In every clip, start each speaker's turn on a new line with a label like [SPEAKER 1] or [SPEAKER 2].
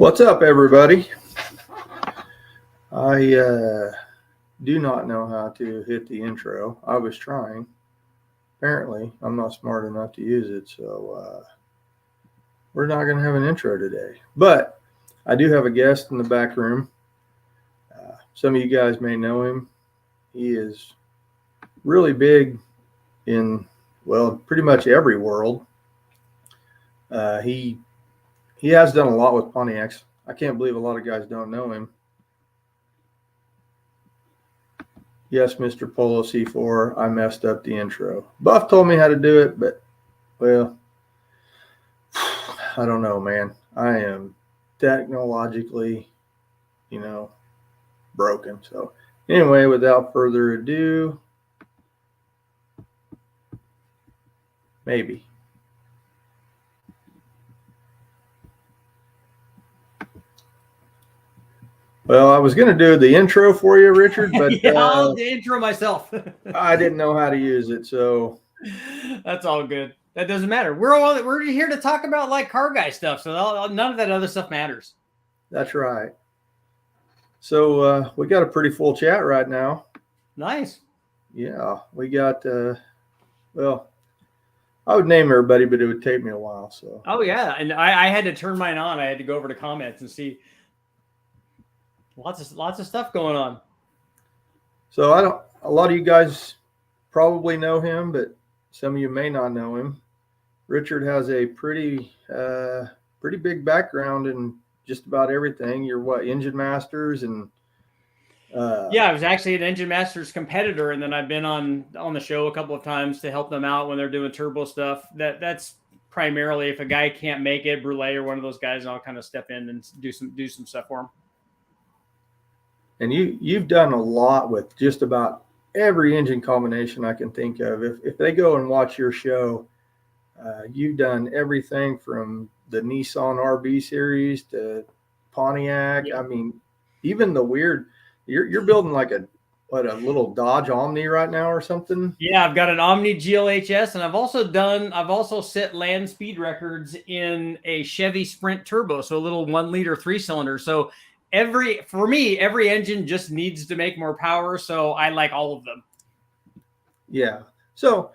[SPEAKER 1] What's up, everybody? I do not know how to hit the intro. I was trying. Apparently, I'm not smart enough to use it, so we're not going to have an intro today. But I do have a guest in the back room. Some of you guys may know him. He is really big in, well, pretty much every world. He has done a lot with Pontiacs. I can't believe a lot of guys don't know him. Yes, Mr. Polo C4, I messed up the intro. Buff told me how to do it, but, well, I don't know, man. I am technologically, broken. So, anyway, without further ado, maybe. Well, I was going to do the intro for you, Richard, but
[SPEAKER 2] yeah, I'll intro myself.
[SPEAKER 1] I didn't know how to use it, so
[SPEAKER 2] that's all good. That doesn't matter. We're here to talk about like car guy stuff, so none of that other stuff matters.
[SPEAKER 1] That's right. So we got a pretty full chat right now.
[SPEAKER 2] Nice.
[SPEAKER 1] Yeah, we got. Well, I would name everybody, but it would take me a while. So.
[SPEAKER 2] Oh yeah, and I had to turn mine on. I had to go over to comments and see. Lots of stuff going on.
[SPEAKER 1] So a lot of you guys probably know him, but some of you may not know him. Richard has a pretty big background in just about everything. You're Engine Masters and
[SPEAKER 2] yeah, I was actually an Engine Masters competitor, and then I've been on the show a couple of times to help them out when they're doing turbo stuff. That's primarily if a guy can't make it, Brule or one of those guys, and I'll kind of step in and do some stuff for him.
[SPEAKER 1] And you've done a lot with just about every engine combination I can think of. If they go and watch your show, you've done everything from the Nissan RB series to Pontiac. Yeah. I mean, even the weird. You're building like a little Dodge Omni right now or something.
[SPEAKER 2] Yeah, I've got an Omni GLHS, and I've also set land speed records in a Chevy Sprint Turbo, so a little 1 liter 3-cylinder. So. For me, every engine just needs to make more power, so I like all of them.
[SPEAKER 1] Yeah. So,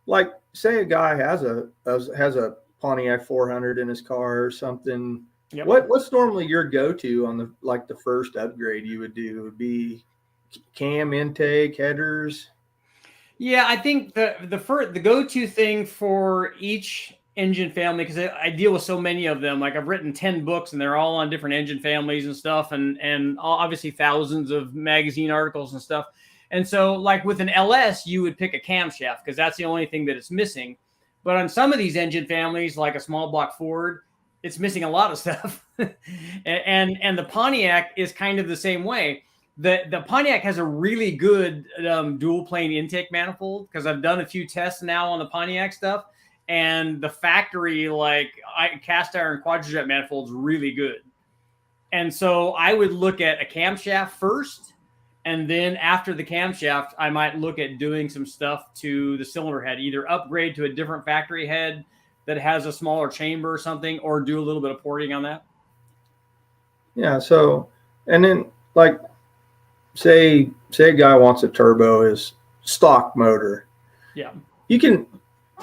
[SPEAKER 1] like, say a guy has a Pontiac 400 in his car or something. Yep. What's normally your go-to on the first upgrade you would do? Would be cam intake, headers?
[SPEAKER 2] Yeah, I think the go-to thing for each engine family, because I deal with so many of them. Like I've written 10 books and they're all on different engine families and stuff, and obviously thousands of magazine articles and stuff. And so like with an LS, you would pick a camshaft because that's the only thing that it's missing. But on some of these engine families, like a small block Ford, it's missing a lot of stuff. and the Pontiac is kind of the same way. The Pontiac has a really good dual plane intake manifold because I've done a few tests now on the Pontiac stuff. And the factory, cast iron quadrajet manifold is really good. And so I would look at a camshaft first. And then after the camshaft, I might look at doing some stuff to the cylinder head, either upgrade to a different factory head that has a smaller chamber or something, or do a little bit of porting on that.
[SPEAKER 1] Yeah. So, and then like, say a guy wants a turbo, his stock motor.
[SPEAKER 2] Yeah.
[SPEAKER 1] You can.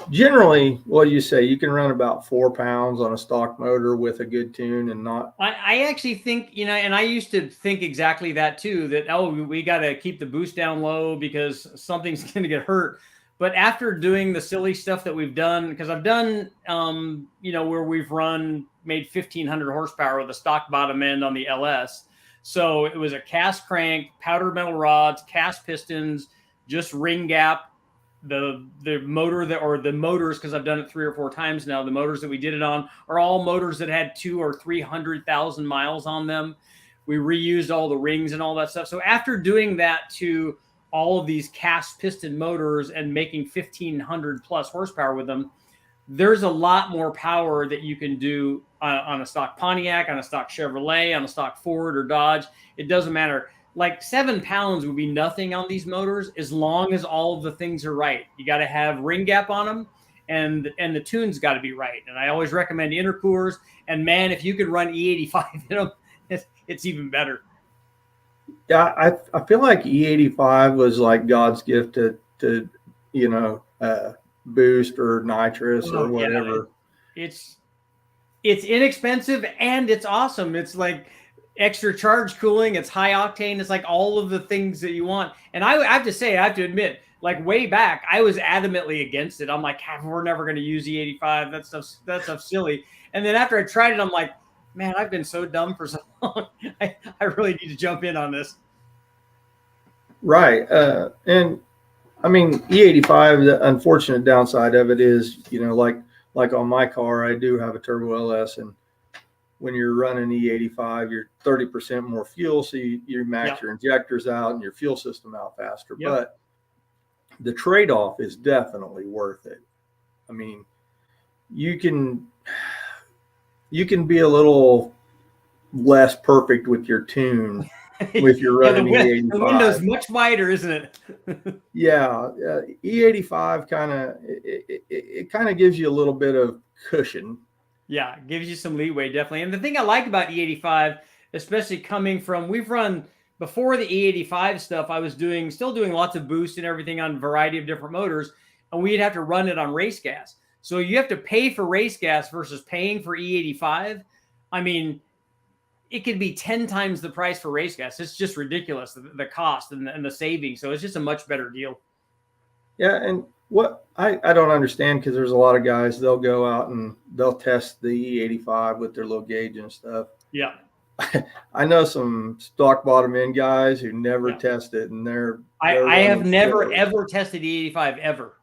[SPEAKER 1] Generally, what do you say? You can run about 4 pounds on a stock motor with a good tune and not.
[SPEAKER 2] I actually think, and I used to think exactly that too, that, we got to keep the boost down low because something's going to get hurt. But after doing the silly stuff that we've done, because I've done, where we've made 1,500 horsepower with a stock bottom end on the LS. So it was a cast crank, powdered metal rods, cast pistons, just ring gap. The motors, because I've done it 3 or 4 times now, the motors that we did it on are all motors that had 200,000 or 300,000 miles on them. We reused all the rings and all that stuff. So after doing that to all of these cast piston motors and making 1,500 plus horsepower with them, there's a lot more power that you can do on a stock Pontiac, on a stock Chevrolet, on a stock Ford or Dodge. It doesn't matter. Like 7 pounds would be nothing on these motors as long as all of the things are right. You got to have ring gap on them, and the tune's got to be right. And I always recommend intercoolers. And man, if you could run E85 in them, it's even better.
[SPEAKER 1] Yeah, I feel like E85 was like God's gift to boost or nitrous or
[SPEAKER 2] Oh yeah,
[SPEAKER 1] whatever.
[SPEAKER 2] it's inexpensive and it's awesome. It's like extra charge cooling. It's high octane. It's like all of the things that you want. And I have to say, I have to admit, like way back, I was adamantly against it. I'm like, we're never going to use E85. That stuff's silly. And then after I tried it, I'm like, man, I've been so dumb for so long. I really need to jump in on this.
[SPEAKER 1] Right. And I mean, E85, the unfortunate downside of it is, like on my car, I do have a turbo LS, and when you're running E85, you're 30% more fuel. So you max your injectors out and your fuel system out faster.
[SPEAKER 2] Yep.
[SPEAKER 1] But the trade-off is definitely worth it. I mean, you can be a little less perfect with your tune with your running E85.
[SPEAKER 2] The window's much wider, isn't it?
[SPEAKER 1] Yeah, E85 kind of gives you a little bit of cushion.
[SPEAKER 2] Yeah, it gives you some leeway, definitely. And the thing I like about E85, especially coming from, we've run before the E85 stuff, I was still doing lots of boost and everything on a variety of different motors, and we'd have to run it on race gas. So you have to pay for race gas versus paying for E85. I mean, it could be 10 times the price for race gas. It's just ridiculous, the cost and the savings. So it's just a much better deal.
[SPEAKER 1] Yeah, and what I don't understand, because there's a lot of guys, they'll go out and they'll test the E85 with their low gauge and stuff.
[SPEAKER 2] Yeah.
[SPEAKER 1] I know some stock bottom end guys who never test it, and
[SPEAKER 2] I have never ever tested E85 ever.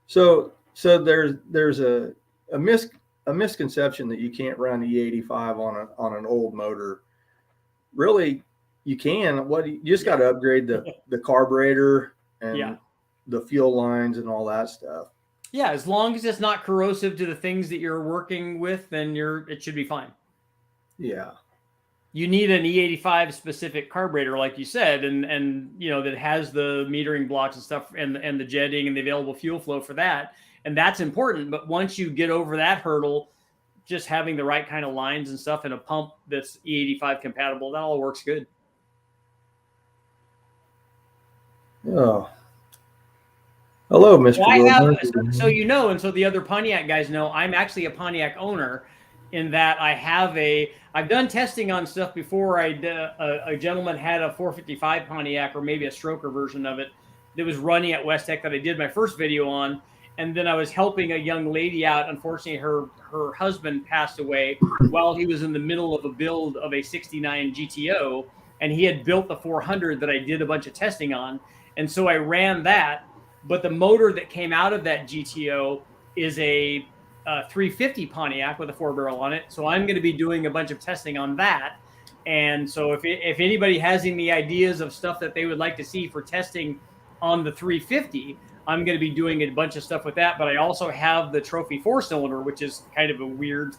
[SPEAKER 1] So there's a misconception that you can't run E85 on an old motor. Really, you can. You just got to upgrade the carburetor and the fuel lines and all that stuff.
[SPEAKER 2] Yeah, as long as it's not corrosive to the things that you're working with, then it should be fine.
[SPEAKER 1] Yeah.
[SPEAKER 2] You need an E85 specific carburetor, like you said, and that has the metering blocks and stuff, and the jetting and the available fuel flow for that. And that's important. But once you get over that hurdle, just having the right kind of lines and stuff and a pump that's E85 compatible, that all works good.
[SPEAKER 1] Oh. Hello, Mr.
[SPEAKER 2] Well, and so the other Pontiac guys know, I'm actually a Pontiac owner, in that I've done testing on stuff before. A gentleman had a 455 Pontiac, or maybe a stroker version of it, that was running at West Tech that I did my first video on. And then I was helping a young lady out. Unfortunately, her husband passed away while he was in the middle of a build of a 69 GTO. And he had built the 400 that I did a bunch of testing on. And so I ran that. But the motor that came out of that GTO is a 350 Pontiac with a 4-barrel on it. So I'm going to be doing a bunch of testing on that. And so if anybody has any ideas of stuff that they would like to see for testing on the 350, I'm going to be doing a bunch of stuff with that. But I also have the trophy 4-cylinder, which is kind of a weird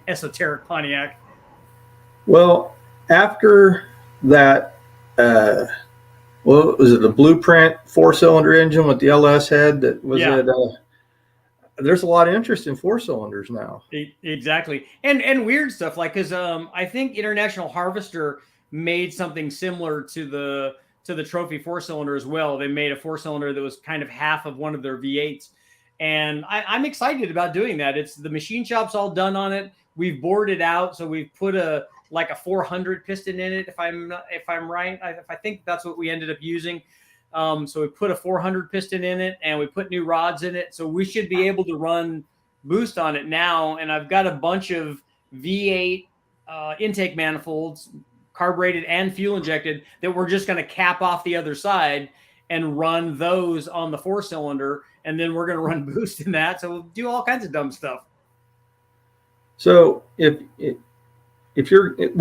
[SPEAKER 2] esoteric Pontiac.
[SPEAKER 1] Well, after that, was it the Blueprint 4-cylinder engine with the LS head? There's a lot of interest in 4-cylinders now.
[SPEAKER 2] Exactly. And weird stuff, like, because I think International Harvester made something similar to the trophy 4-cylinder as well. They made a 4-cylinder that was kind of half of one of their V8s. And I'm excited about doing that. It's the machine shop's all done on it. We've bored it out. So we've put a 400 piston in it. If I'm right, I think that's what we ended up using. So we put a 400 piston in it, and we put new rods in it. So we should be able to run boost on it now. And I've got a bunch of V8 intake manifolds, carbureted and fuel injected, that we're just going to cap off the other side and run those on the 4-cylinder. And then we're going to run boost in that. So we'll do all kinds of dumb stuff.
[SPEAKER 1] So when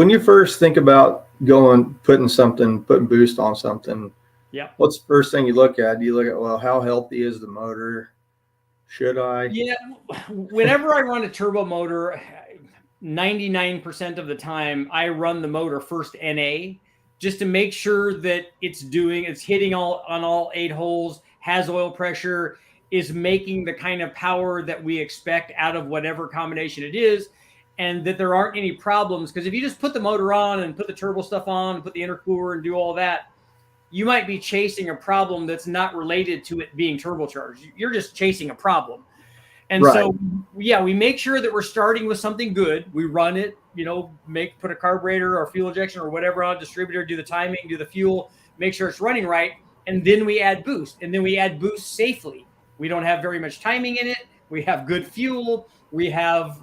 [SPEAKER 1] you first think about putting boost on something, what's the first thing you look at? Do you look at, well, how healthy is the motor? Should I?
[SPEAKER 2] Yeah. Whenever I run a turbo motor, 99% of the time I run the motor first NA, just to make sure that it's hitting on all 8 holes, has oil pressure. is making the kind of power that we expect out of whatever combination it is, and that there aren't any problems. Because if you just put the motor on and put the turbo stuff on and put the intercooler and do all that, you might be chasing a problem that's not related to it being turbocharged. You're just chasing a problem. And
[SPEAKER 1] Right.
[SPEAKER 2] so, yeah, we make sure that we're starting with something good. We run it, put a carburetor or fuel injection or whatever on a distributor, do the timing, do the fuel, make sure it's running right. And then we add boost, and then we add boost safely. We don't have very much timing in it. We have good fuel. We have,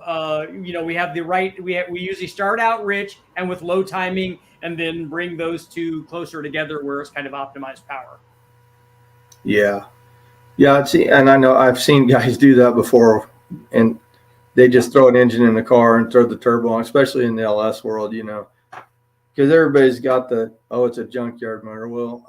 [SPEAKER 2] we have the right, we usually start out rich and with low timing, and then bring those two closer together where it's kind of optimized power.
[SPEAKER 1] Yeah. Yeah. See, and I know I've seen guys do that before, and they just throw an engine in the car and throw the turbo on, especially in the LS world, because everybody's got it's a junkyard motor. Well,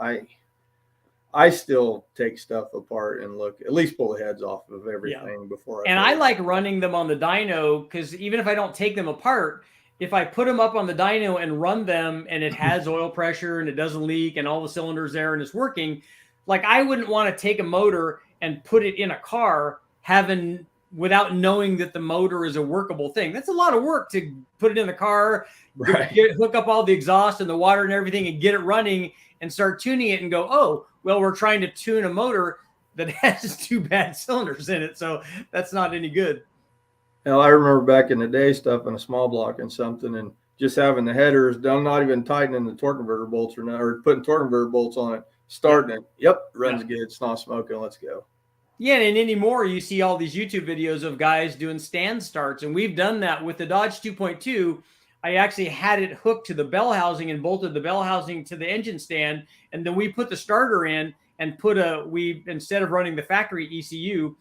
[SPEAKER 1] I still take stuff apart and look, at least pull the heads off of everything before.
[SPEAKER 2] I like running them on the dyno, because even if I don't take them apart, if I put them up on the dyno and run them and it has oil pressure and it doesn't leak and all the cylinders there and it's working, like I wouldn't want to take a motor and put it in a car without knowing that the motor is a workable thing. That's a lot of work to put it in the car,
[SPEAKER 1] right.
[SPEAKER 2] Hook up all the exhaust and the water and everything and get it running and start tuning it and go, oh, well, we're trying to tune a motor that has 2 bad cylinders in it. So that's not any good.
[SPEAKER 1] Well, I remember back in the day stuff in a small block and something, and just having the headers done, not even tightening the torque converter bolts or putting torque converter bolts on it, starting it. Yep, runs good. It's not smoking. Let's go.
[SPEAKER 2] Yeah, and anymore you see all these YouTube videos of guys doing stand starts, and we've done that with the Dodge 2.2. I actually had it hooked to the bell housing and bolted the bell housing to the engine stand, and then we put the starter in and instead of running the factory ECU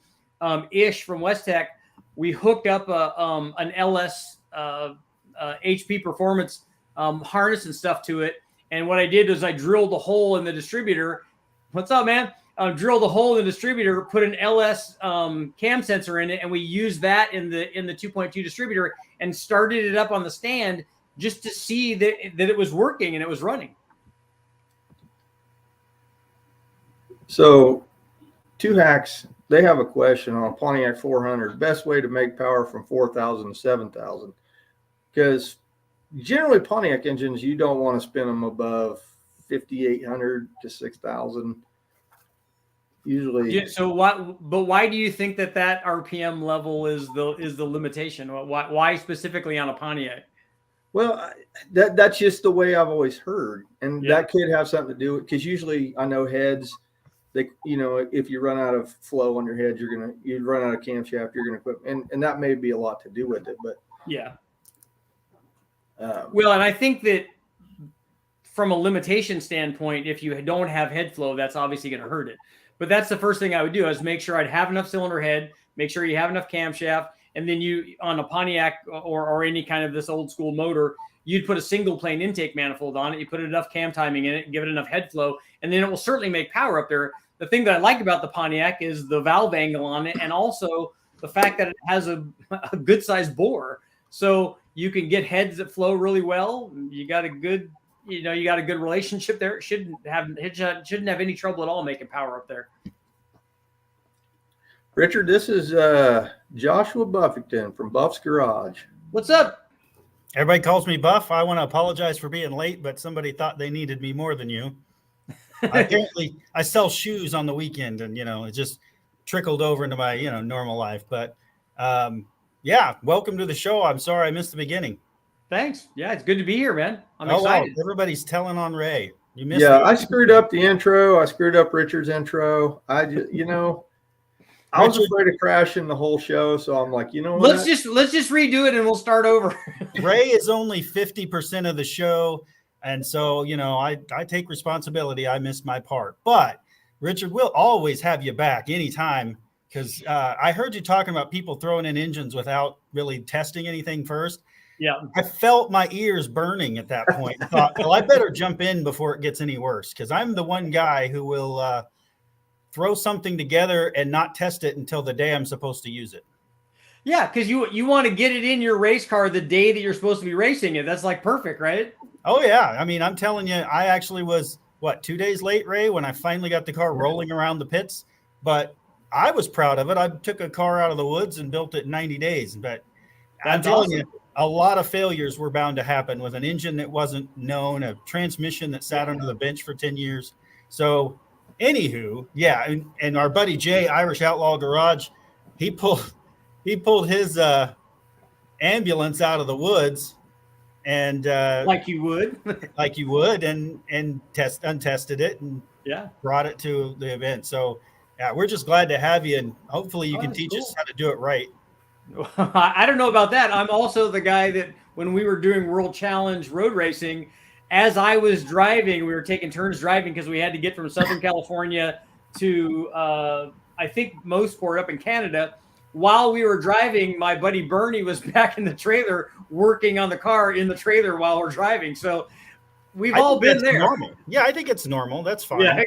[SPEAKER 2] ish from Westech, we hooked up an LS HP Performance harness and stuff to it. And what I did was I drilled a hole in the distributor. What's up, man? Drilled a hole in the distributor, put an LS cam sensor in it, and we used that in the 2.2 distributor and started it up on the stand just to see that it was working and it was running.
[SPEAKER 1] So, Two Hacks, they have a question on Pontiac 400, best way to make power from 4,000 to 7,000. Because generally Pontiac engines, you don't want to spin them above 5,800 to 6,000. Usually.
[SPEAKER 2] Yeah, so why do you think that RPM level is the limitation? Why specifically on a Pontiac?
[SPEAKER 1] Well, that's just the way I've always heard. And that could have something to do with, because usually I know heads, if you run out of flow on your head, you'd run out of camshaft, you're going to quit. And that may be a lot to do with it, but.
[SPEAKER 2] Yeah. Well, and I think that from a limitation standpoint, if you don't have head flow, that's obviously going to hurt it. But that's the first thing I would do, is make sure I'd have enough cylinder head, make sure you have enough camshaft, and then you, on a Pontiac or any kind of this old school motor, you'd put a single plane intake manifold on it, you put enough cam timing in it, give it enough head flow, and then it will certainly make power up there. The thing that I like about the Pontiac is the valve angle on it, and also the fact that it has a good sized bore. So you can get heads that flow really well. You got a good relationship there. It shouldn't have any trouble at all making power up there.
[SPEAKER 1] Richard, this is Joshua Buffington from Buff's Garage.
[SPEAKER 2] What's up?
[SPEAKER 3] Everybody calls me Buff. I want to apologize for being late, but somebody thought they needed me more than you. Apparently, I sell shoes on the weekend, and it just trickled over into my normal life. But welcome to the show. I'm sorry I missed the beginning.
[SPEAKER 2] Thanks. Yeah, it's good to be here, man. I'm excited.
[SPEAKER 3] Wow. Everybody's telling on Ray. You missed.
[SPEAKER 1] Yeah, I screwed up the intro. I screwed up Richard's intro. I just, I was afraid of crashing the whole show, so I'm like, what?
[SPEAKER 2] Let's just redo it and we'll start over.
[SPEAKER 3] Ray is only 50% of the show, and so I take responsibility. I missed my part, but Richard, we'll always have you back anytime, because I heard you talking about people throwing in engines without really testing anything first.
[SPEAKER 2] Yeah,
[SPEAKER 3] I felt my ears burning at that point. I thought, well, I better jump in before it gets any worse, because I'm the one guy who will throw something together and not test it until the day I'm supposed to use it.
[SPEAKER 2] Yeah, because you want to get it in your race car the day that you're supposed to be racing it. That's like perfect, right?
[SPEAKER 3] Oh, yeah. I mean, I'm telling you, I actually was, 2 days late, Ray, when I finally got the car rolling around the pits. But I was proud of it. I took a car out of the woods and built it in 90 days. But I'm
[SPEAKER 2] That's
[SPEAKER 3] telling
[SPEAKER 2] awesome.
[SPEAKER 3] you, a lot of failures were bound to happen with an engine that wasn't known, a transmission that sat under the bench for 10 years. So, anywho, yeah, and our buddy Jay, Irish Outlaw Garage, he pulled his ambulance out of the woods and
[SPEAKER 2] Like you would.
[SPEAKER 3] like you would, and untested it and
[SPEAKER 2] Yeah.
[SPEAKER 3] brought it to the event. So, yeah, we're just glad to have you, and hopefully you
[SPEAKER 2] Oh,
[SPEAKER 3] can
[SPEAKER 2] that's
[SPEAKER 3] teach us
[SPEAKER 2] cool.
[SPEAKER 3] how to do it right.
[SPEAKER 2] I don't know about that. I'm also the guy that when we were doing World Challenge road racing, as I was driving, we were taking turns driving because we had to get from Southern California to I think Mosport up in Canada. While we were driving, my buddy Bernie was back in the trailer working on the car in the trailer while we're driving. So we've
[SPEAKER 3] I
[SPEAKER 2] all
[SPEAKER 3] think
[SPEAKER 2] been
[SPEAKER 3] that's
[SPEAKER 2] there.
[SPEAKER 3] normal. Yeah, I think it's normal. That's fine.
[SPEAKER 2] Yeah,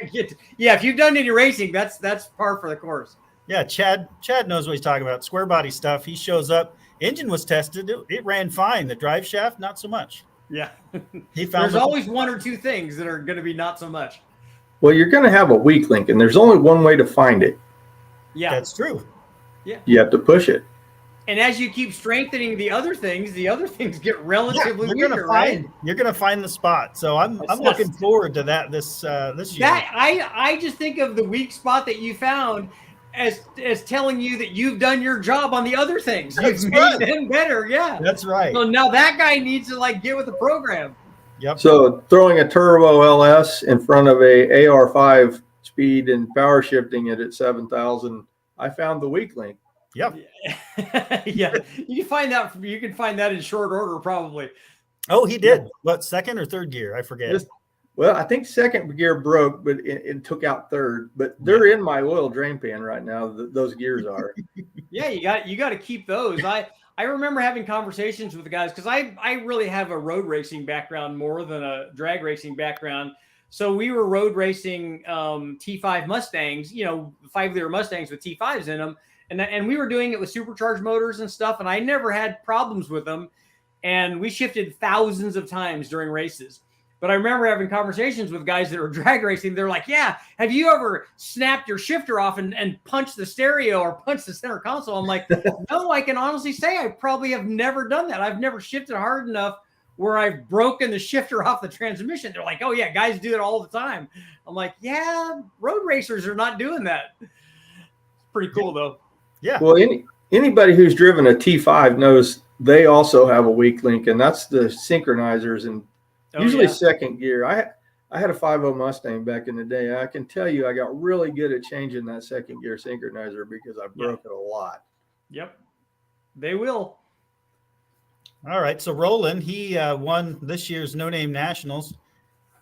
[SPEAKER 2] yeah. If you've done any racing, that's par for the course.
[SPEAKER 3] Yeah, Chad knows what he's talking about. Square body stuff. He shows up. Engine was tested. It ran fine. The drive shaft, not so much.
[SPEAKER 2] Yeah.
[SPEAKER 3] He found
[SPEAKER 2] There's always one or two things that are going to be not so much.
[SPEAKER 1] Well, you're going to have a weak link, and there's only one way to find it.
[SPEAKER 2] Yeah.
[SPEAKER 3] That's true.
[SPEAKER 2] Yeah.
[SPEAKER 1] You have to push it.
[SPEAKER 2] And as you keep strengthening the other things get relatively weaker, right?
[SPEAKER 3] You're gonna find the spot. So I'm looking forward to that this year.
[SPEAKER 2] That I just think of the weak spot that you found as telling you that you've done your job on the other things.
[SPEAKER 3] That's
[SPEAKER 2] You've
[SPEAKER 3] right.
[SPEAKER 2] made them better. Yeah.
[SPEAKER 3] That's right.
[SPEAKER 2] So now that guy needs to like get with the program.
[SPEAKER 3] Yep.
[SPEAKER 1] So throwing a turbo LS in front of a AR5 speed and power shifting it at 7,000, I found the weak link.
[SPEAKER 3] Yep.
[SPEAKER 2] Yeah. You can find that in short order probably.
[SPEAKER 3] Oh, he did. What, second or third gear? I forget.
[SPEAKER 1] Well, I think second gear broke, but it took out third. But they're in my oil drain pan right now. Those gears are.
[SPEAKER 2] Yeah, you got to keep those. I remember having conversations with the guys because I really have a road racing background more than a drag racing background. So we were road racing T5 Mustangs, 5-liter Mustangs with T5s in them, and we were doing it with supercharged motors and stuff. And I never had problems with them, and we shifted thousands of times during races. But I remember having conversations with guys that were drag racing. They're like, yeah, have you ever snapped your shifter off and punched the stereo or punched the center console? I'm like, no, I can honestly say I probably have never done that. I've never shifted hard enough where I've broken the shifter off the transmission. They're like, oh, yeah, guys do it all the time. I'm like, yeah, road racers are not doing that. It's pretty cool, though.
[SPEAKER 3] Yeah.
[SPEAKER 1] Well, anybody who's driven a T5 knows they also have a weak link, and that's the synchronizers and usually second gear. I had a 5.0 Mustang back in the day. I can tell you I got really good at changing that second gear synchronizer because I broke it a lot.
[SPEAKER 2] Yep. They will.
[SPEAKER 3] All right. So Roland, he won this year's No Name Nationals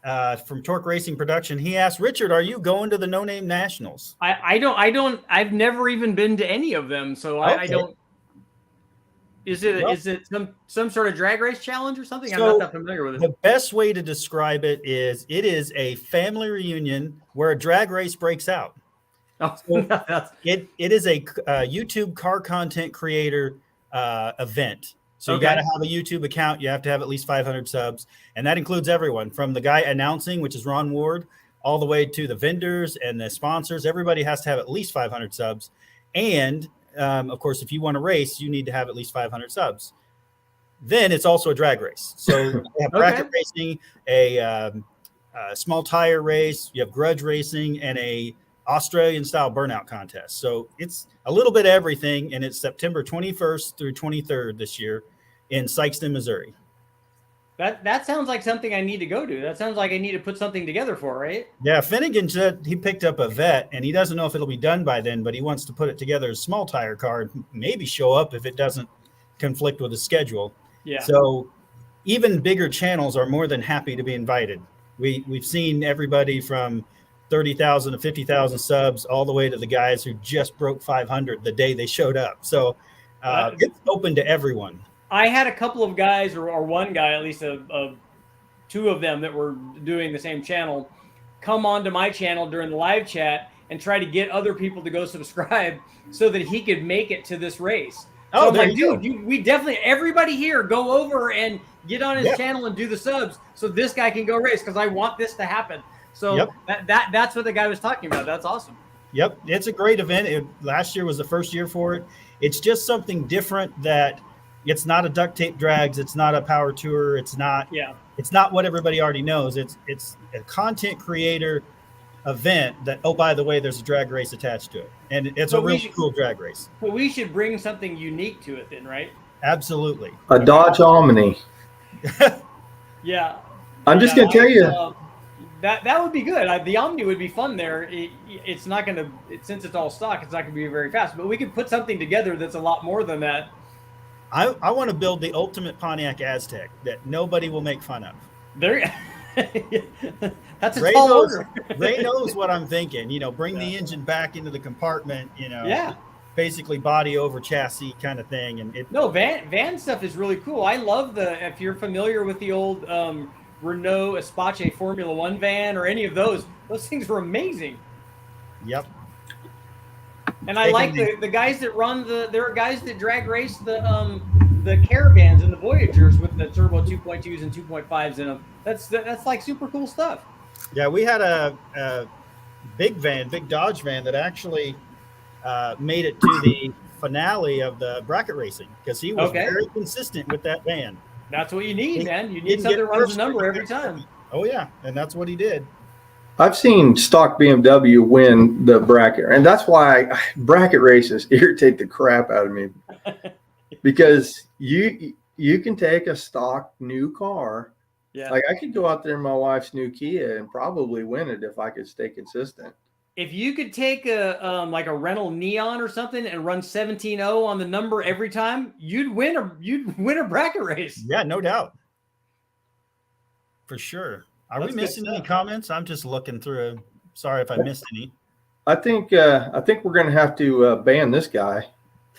[SPEAKER 3] from Torque Racing Production. He asked, Richard, are you going to the No Name Nationals?
[SPEAKER 2] I've never even been to any of them. So I don't. Is it some sort of drag race challenge or something? I'm not that familiar with it.
[SPEAKER 3] The best way to describe it is a family reunion where a drag race breaks out.
[SPEAKER 2] Oh,
[SPEAKER 3] so it is a YouTube car content creator event. So you got to have a YouTube account. You have to have at least 500 subs. And that includes everyone from the guy announcing, which is Ron Ward, all the way to the vendors and the sponsors. Everybody has to have at least 500 subs. And of course, if you want to race, you need to have at least 500 subs. Then it's also a drag race. So you have bracket racing, a small tire race, you have grudge racing, and a Australian style burnout contest. So it's a little bit of everything, and it's September 21st through 23rd this year in Sikeston, Missouri.
[SPEAKER 2] That sounds like something I need to go to. That sounds like I need to put something together for, right?
[SPEAKER 3] Yeah, Finnegan said he picked up a vet, and he doesn't know if it'll be done by then, but he wants to put it together as a small tire car and maybe show up if it doesn't conflict with his schedule.
[SPEAKER 2] Yeah.
[SPEAKER 3] So even bigger channels are more than happy to be invited. We've seen everybody from 30,000 to 50,000 subs all the way to the guys who just broke 500 the day they showed up. So it's open to everyone.
[SPEAKER 2] I had a couple of guys, or one guy, at least two of them that were doing the same channel, come onto my channel during the live chat and try to get other people to go subscribe so that he could make it to this race. So I'm like, dude, we definitely, everybody here, go over and get on his channel and do the subs so this guy can go race because I want this to happen. So that's what the guy was talking about. That's awesome.
[SPEAKER 3] Yep, it's a great event. Last year was the first year for it. It's just something different that it's not a duct tape drags. It's not a power tour.
[SPEAKER 2] Yeah.
[SPEAKER 3] It's not what everybody already knows. It's a content creator event that, oh, by the way, there's a drag race attached to it. And it's a
[SPEAKER 2] But
[SPEAKER 3] real cool drag race.
[SPEAKER 2] but we should bring something unique to it then, right?
[SPEAKER 3] Absolutely.
[SPEAKER 1] A Dodge Omni.
[SPEAKER 2] Yeah.
[SPEAKER 1] I'm just
[SPEAKER 2] Yeah,
[SPEAKER 1] going to tell you.
[SPEAKER 2] That would be good. The Omni would be fun there. It's not going to, since it's all stock, it's not going to be very fast. But we could put something together that's a lot more than that.
[SPEAKER 3] I want to build the ultimate Pontiac Aztec that nobody will make fun of.
[SPEAKER 2] There, that's a
[SPEAKER 3] Ray
[SPEAKER 2] tall
[SPEAKER 3] knows,
[SPEAKER 2] order.
[SPEAKER 3] Ray knows what I'm thinking. Bring the engine back into the compartment.
[SPEAKER 2] Yeah.
[SPEAKER 3] Basically body over chassis kind of thing. And
[SPEAKER 2] no, van stuff is really cool. I love if you're familiar with the old Renault Espace Formula One van or any of those things were amazing.
[SPEAKER 3] Yep.
[SPEAKER 2] And I like the guys that run there are guys that drag race the Caravans and the Voyagers with the turbo 2.2s and 2.5s in them. That's like super cool stuff.
[SPEAKER 3] Yeah, we had a big Dodge van that actually made it to the finale of the bracket racing because he was very consistent with that van.
[SPEAKER 2] That's what you need, man. You need something that runs a number every time.
[SPEAKER 3] Oh yeah, and that's what he did.
[SPEAKER 1] I've seen stock BMW win the bracket, and that's why bracket races irritate the crap out of me. Because you can take a stock new car.
[SPEAKER 2] Yeah.
[SPEAKER 1] Like I could go out there in my wife's new Kia and probably win it if I could stay consistent.
[SPEAKER 2] If you could take a like a Renault Neon or something and run 17.0 on the number every time, you'd win a bracket race.
[SPEAKER 3] Yeah, no doubt. For sure. Are we missing any comments? I'm just looking through. Sorry if I missed any.
[SPEAKER 1] I think we're going to have to ban this guy.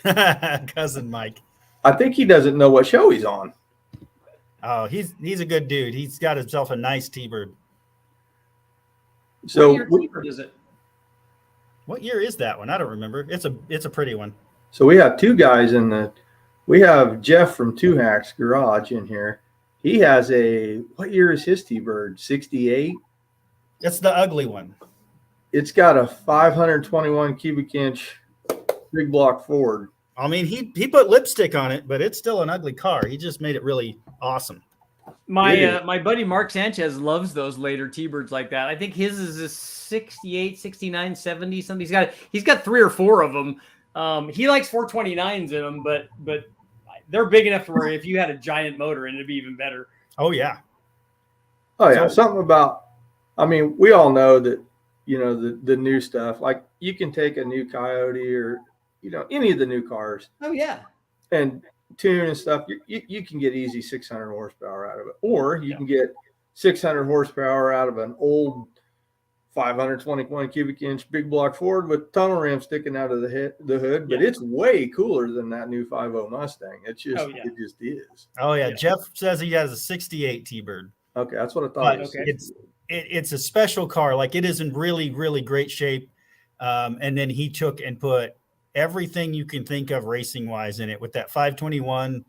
[SPEAKER 3] Cousin Mike.
[SPEAKER 1] I think he doesn't know what show he's on.
[SPEAKER 3] Oh, he's a good dude. He's got himself a nice T-Bird.
[SPEAKER 1] So
[SPEAKER 2] what year T-Bird is it?
[SPEAKER 3] What year is that one? I don't remember. It's a pretty one.
[SPEAKER 1] So we have two guys we have Jeff from Two Hacks Garage in here. He has what year is his T-Bird? 68?
[SPEAKER 3] It's the ugly one.
[SPEAKER 1] It's got a 521 cubic inch big block Ford.
[SPEAKER 3] I mean, he put lipstick on it, but it's still an ugly car. He just made it really awesome.
[SPEAKER 2] My buddy Mark Sanchez loves those later T-Birds like that. I think his is a 68, 69, 70 something. He's got 3 or 4 of them. He likes 429s in them, but they're big enough to where if you had a giant motor in it, it'd be even better.
[SPEAKER 3] Oh yeah.
[SPEAKER 1] Oh yeah. Something about, I mean, we all know that, the new stuff, like you can take a new Coyote or, any of the new cars.
[SPEAKER 2] Oh yeah.
[SPEAKER 1] And tune and stuff. You can get easy 600 horsepower out of it, or you can get 600 horsepower out of an old 521 cubic inch big block Ford with tunnel ram sticking out of the hood. But it's way cooler than that new 5.0 Mustang. It's just, it just is.
[SPEAKER 3] Oh yeah. Jeff says he has a 68 T-Bird.
[SPEAKER 1] Okay. That's what I thought.
[SPEAKER 3] It's a special car. Like it is in really, really great shape. And then he took and put everything you can think of racing wise in it with that 521.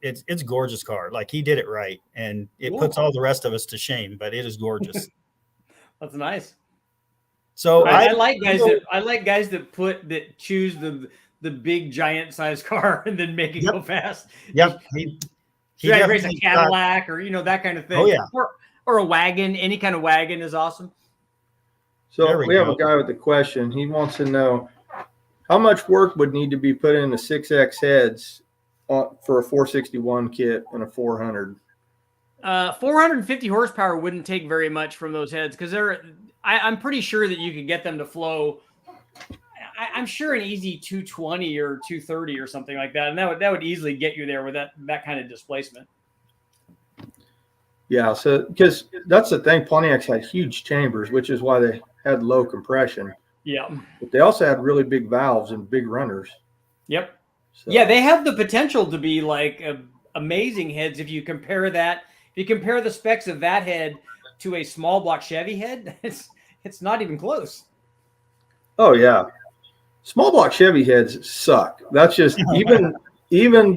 [SPEAKER 3] It's a gorgeous car. Like he did it right. And it puts all the rest of us to shame, but it is gorgeous.
[SPEAKER 2] That's nice.
[SPEAKER 3] So
[SPEAKER 2] I like guys that choose the big giant size car and then make it go fast.
[SPEAKER 3] Yep.
[SPEAKER 2] He race a Cadillac or that kind of thing.
[SPEAKER 3] Oh yeah.
[SPEAKER 2] Or a wagon. Any kind of wagon is awesome.
[SPEAKER 1] So we have a guy with a question. He wants to know how much work would need to be put in the 6X heads for a 461 kit and a 400.
[SPEAKER 2] 450 horsepower wouldn't take very much from those heads because I'm pretty sure that you could get them to flow. I'm sure an easy 220 or 230 or something like that, and that would easily get you there with that kind of displacement.
[SPEAKER 1] Yeah, so because that's the thing, Pontiacs had huge chambers, which is why they had low compression.
[SPEAKER 2] Yeah,
[SPEAKER 1] but they also had really big valves and big runners.
[SPEAKER 2] Yep.
[SPEAKER 1] So.
[SPEAKER 2] Yeah, they have the potential to be like amazing heads if you compare that. If you compare the specs of that head to a small block Chevy head, it's not even close.
[SPEAKER 1] Oh yeah, small block Chevy heads suck. That's just even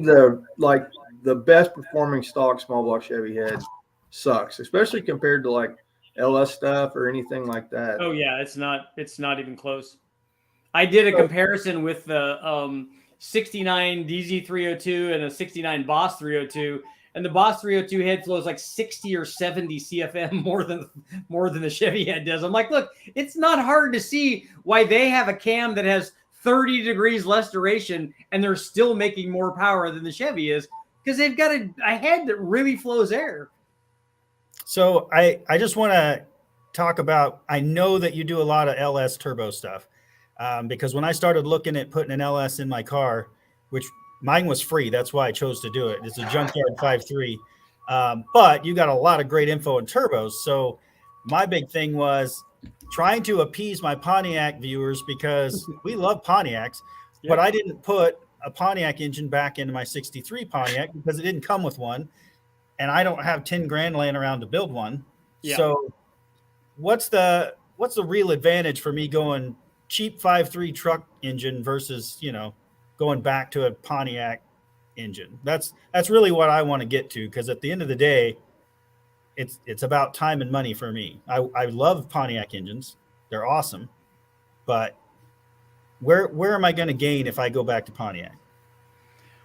[SPEAKER 1] the best performing stock small block Chevy head sucks, especially compared to like LS stuff or anything like that.
[SPEAKER 2] Oh yeah, it's not even close. I did a comparison with the 69 DZ302 and a 69 Boss 302, and the Boss 302 head flows like 60 or 70 CFM more than the Chevy head does. I'm like, look, it's not hard to see why they have a cam that has 30 degrees less duration and they're still making more power than the Chevy is, because they've got a head that really flows air.
[SPEAKER 3] So I just want to talk about, I know that you do a lot of LS turbo stuff, because when I started looking at putting an LS in my car, which mine was free, that's why I chose to do it. It's a junkyard 5.3, but you got a lot of great info in turbos. So my big thing was trying to appease my Pontiac viewers, because we love Pontiacs, but I didn't put a Pontiac engine back into my 63 Pontiac because it didn't come with one. And I don't have 10 grand laying around to build one. Yeah. So what's the real advantage for me going cheap 5.3 truck engine versus, you know, going back to a Pontiac engine? That's really what I want to get to, because at the end of the day, it's about time and money for me. I love Pontiac engines. They're awesome. But where am I going to gain if I go back to Pontiac?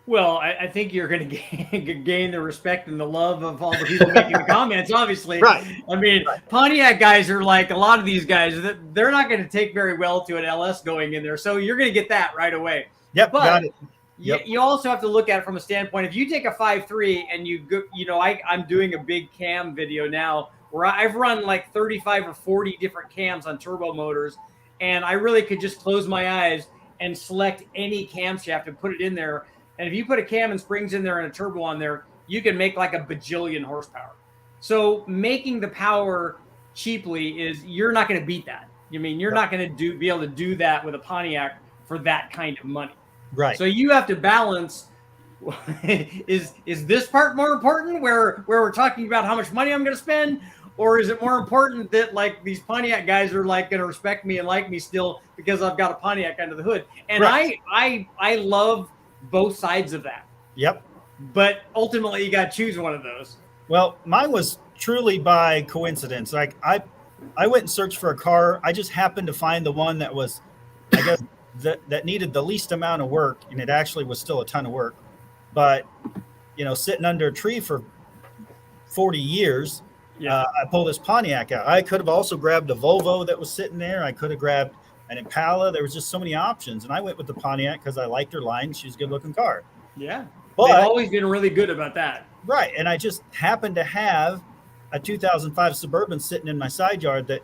[SPEAKER 2] Well, I think you're going to gain the respect and the love of all the people making the comments, obviously.
[SPEAKER 3] Right.
[SPEAKER 2] I mean, right. Pontiac guys are like a lot of these guys, they're not going to take very well to an LS going in there. So you're going to get that right away.
[SPEAKER 3] Yep,
[SPEAKER 2] but
[SPEAKER 3] got it. Yep.
[SPEAKER 2] You also have to look at it from a standpoint. If you take a 5.3 and you go, you know, I'm doing a big cam video now where I've run like 35 or 40 different cams on turbo motors, and I really could just close my eyes and select any camshaft and put it in there. And if you put a cam and springs in there and a turbo on there, you can make like a bajillion horsepower. So making the power cheaply is, you're not going to beat that. I mean, you're not going to be able to do that with a Pontiac for that kind of money.
[SPEAKER 3] Right.
[SPEAKER 2] So you have to balance, is this part more important where we're talking about how much money I'm going to spend? Or is it more important that like these Pontiac guys are like going to respect me and like me still because I've got a Pontiac under the hood? And right. I love both sides of that.
[SPEAKER 3] Yep.
[SPEAKER 2] But ultimately you got to choose one of those.
[SPEAKER 3] Well, mine was truly by coincidence. Like I went and searched for a car. I just happened to find the one that was, I guess, that needed the least amount of work, and it actually was still a ton of work. But, you know, sitting under a tree for 40 years, I pulled this Pontiac out. I could have also grabbed a Volvo that was sitting there. I could have grabbed an Impala. There was just so many options, and I went with the Pontiac because I liked her line. She's a good-looking car.
[SPEAKER 2] Yeah,
[SPEAKER 3] but
[SPEAKER 2] they've always been really good about that.
[SPEAKER 3] Right, and I just happened to have a 2005 Suburban sitting in my side yard that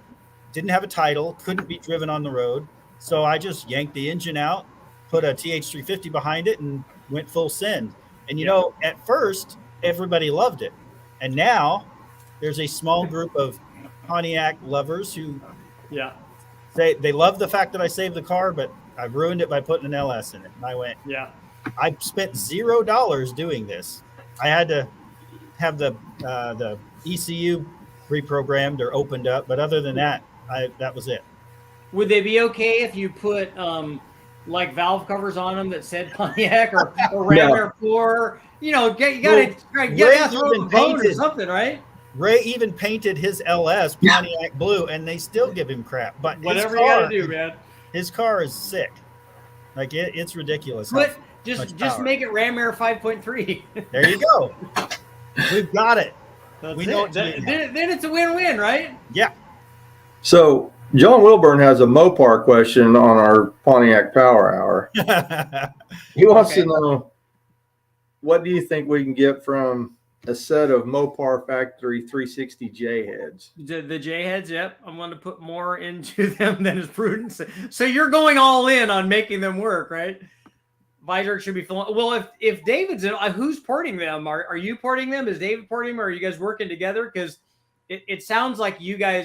[SPEAKER 3] didn't have a title, couldn't be driven on the road. So I just yanked the engine out, put a TH350 behind it, and went full send. And, you know, at first, everybody loved it. And now there's a small group of Pontiac lovers who say they love the fact that I saved the car, but I've ruined it by putting an LS in it. And I went, I spent $0 doing this. I had to have the ECU reprogrammed or opened up. But other than that, that was it.
[SPEAKER 2] Would they be okay if you put like valve covers on them that said Pontiac or Ram Air 4? You know, you got to throw a bone or something, right?
[SPEAKER 3] Ray even painted his LS Pontiac blue, and they still give him crap. But
[SPEAKER 2] whatever you got to do, man.
[SPEAKER 3] His car is sick. Like it's ridiculous.
[SPEAKER 2] But just make it Ram Air 5.3.
[SPEAKER 3] There you go. We've got it.
[SPEAKER 2] We know it. Then it's a win-win, right?
[SPEAKER 3] Yeah.
[SPEAKER 1] So John Wilburn has a Mopar question on our Pontiac Power Hour. He wants to know, what do you think we can get from a set of Mopar Factory 360J heads?
[SPEAKER 2] The J heads, yep. I'm going to put more into them than is prudent. So you're going all in on making them work, right? Visor should be filling. Well, if David's in, who's porting them? Are you porting them? Is David porting them? Or are you guys working together? Because it sounds like you got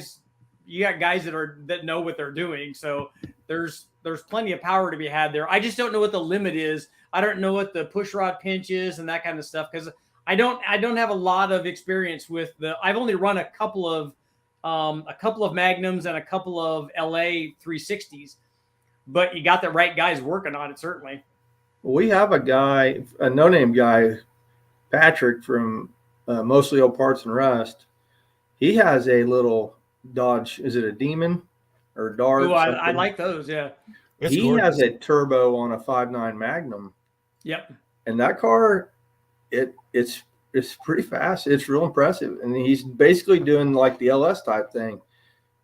[SPEAKER 2] guys that know what they're doing. So there's plenty of power to be had there. I just don't know what the limit is. I don't know what the push rod pinch is and that kind of stuff, because I don't have a lot of experience with I've only run a couple of Magnums and a couple of LA 360s, but you got the right guys working on it, certainly.
[SPEAKER 1] We have a guy, a no-name guy, Patrick from Mostly Old Parts and Rust. He has a little Dodge. Is it a Demon or Dart?
[SPEAKER 2] Oh, I like those. Yeah.
[SPEAKER 3] It's
[SPEAKER 1] He
[SPEAKER 3] gorgeous.
[SPEAKER 1] has a turbo on a 5.9 Magnum,
[SPEAKER 2] Yep.
[SPEAKER 1] and that car, it's pretty fast. It's real impressive, and he's basically doing like the LS type thing.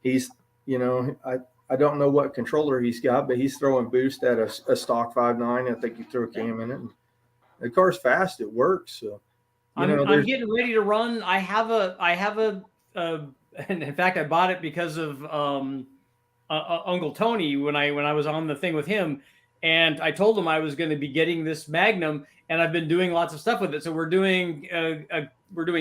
[SPEAKER 1] He's, I don't know what controller he's got, but he's throwing boost at a stock 5.9. I think you throw a cam in it. And the car's fast. It works. So,
[SPEAKER 2] I'm getting ready to run. I have a, and in fact, I bought it because of Uncle Tony when I was on the thing with him, and I told him I was going to be getting this Magnum, and I've been doing lots of stuff with it. So we're doing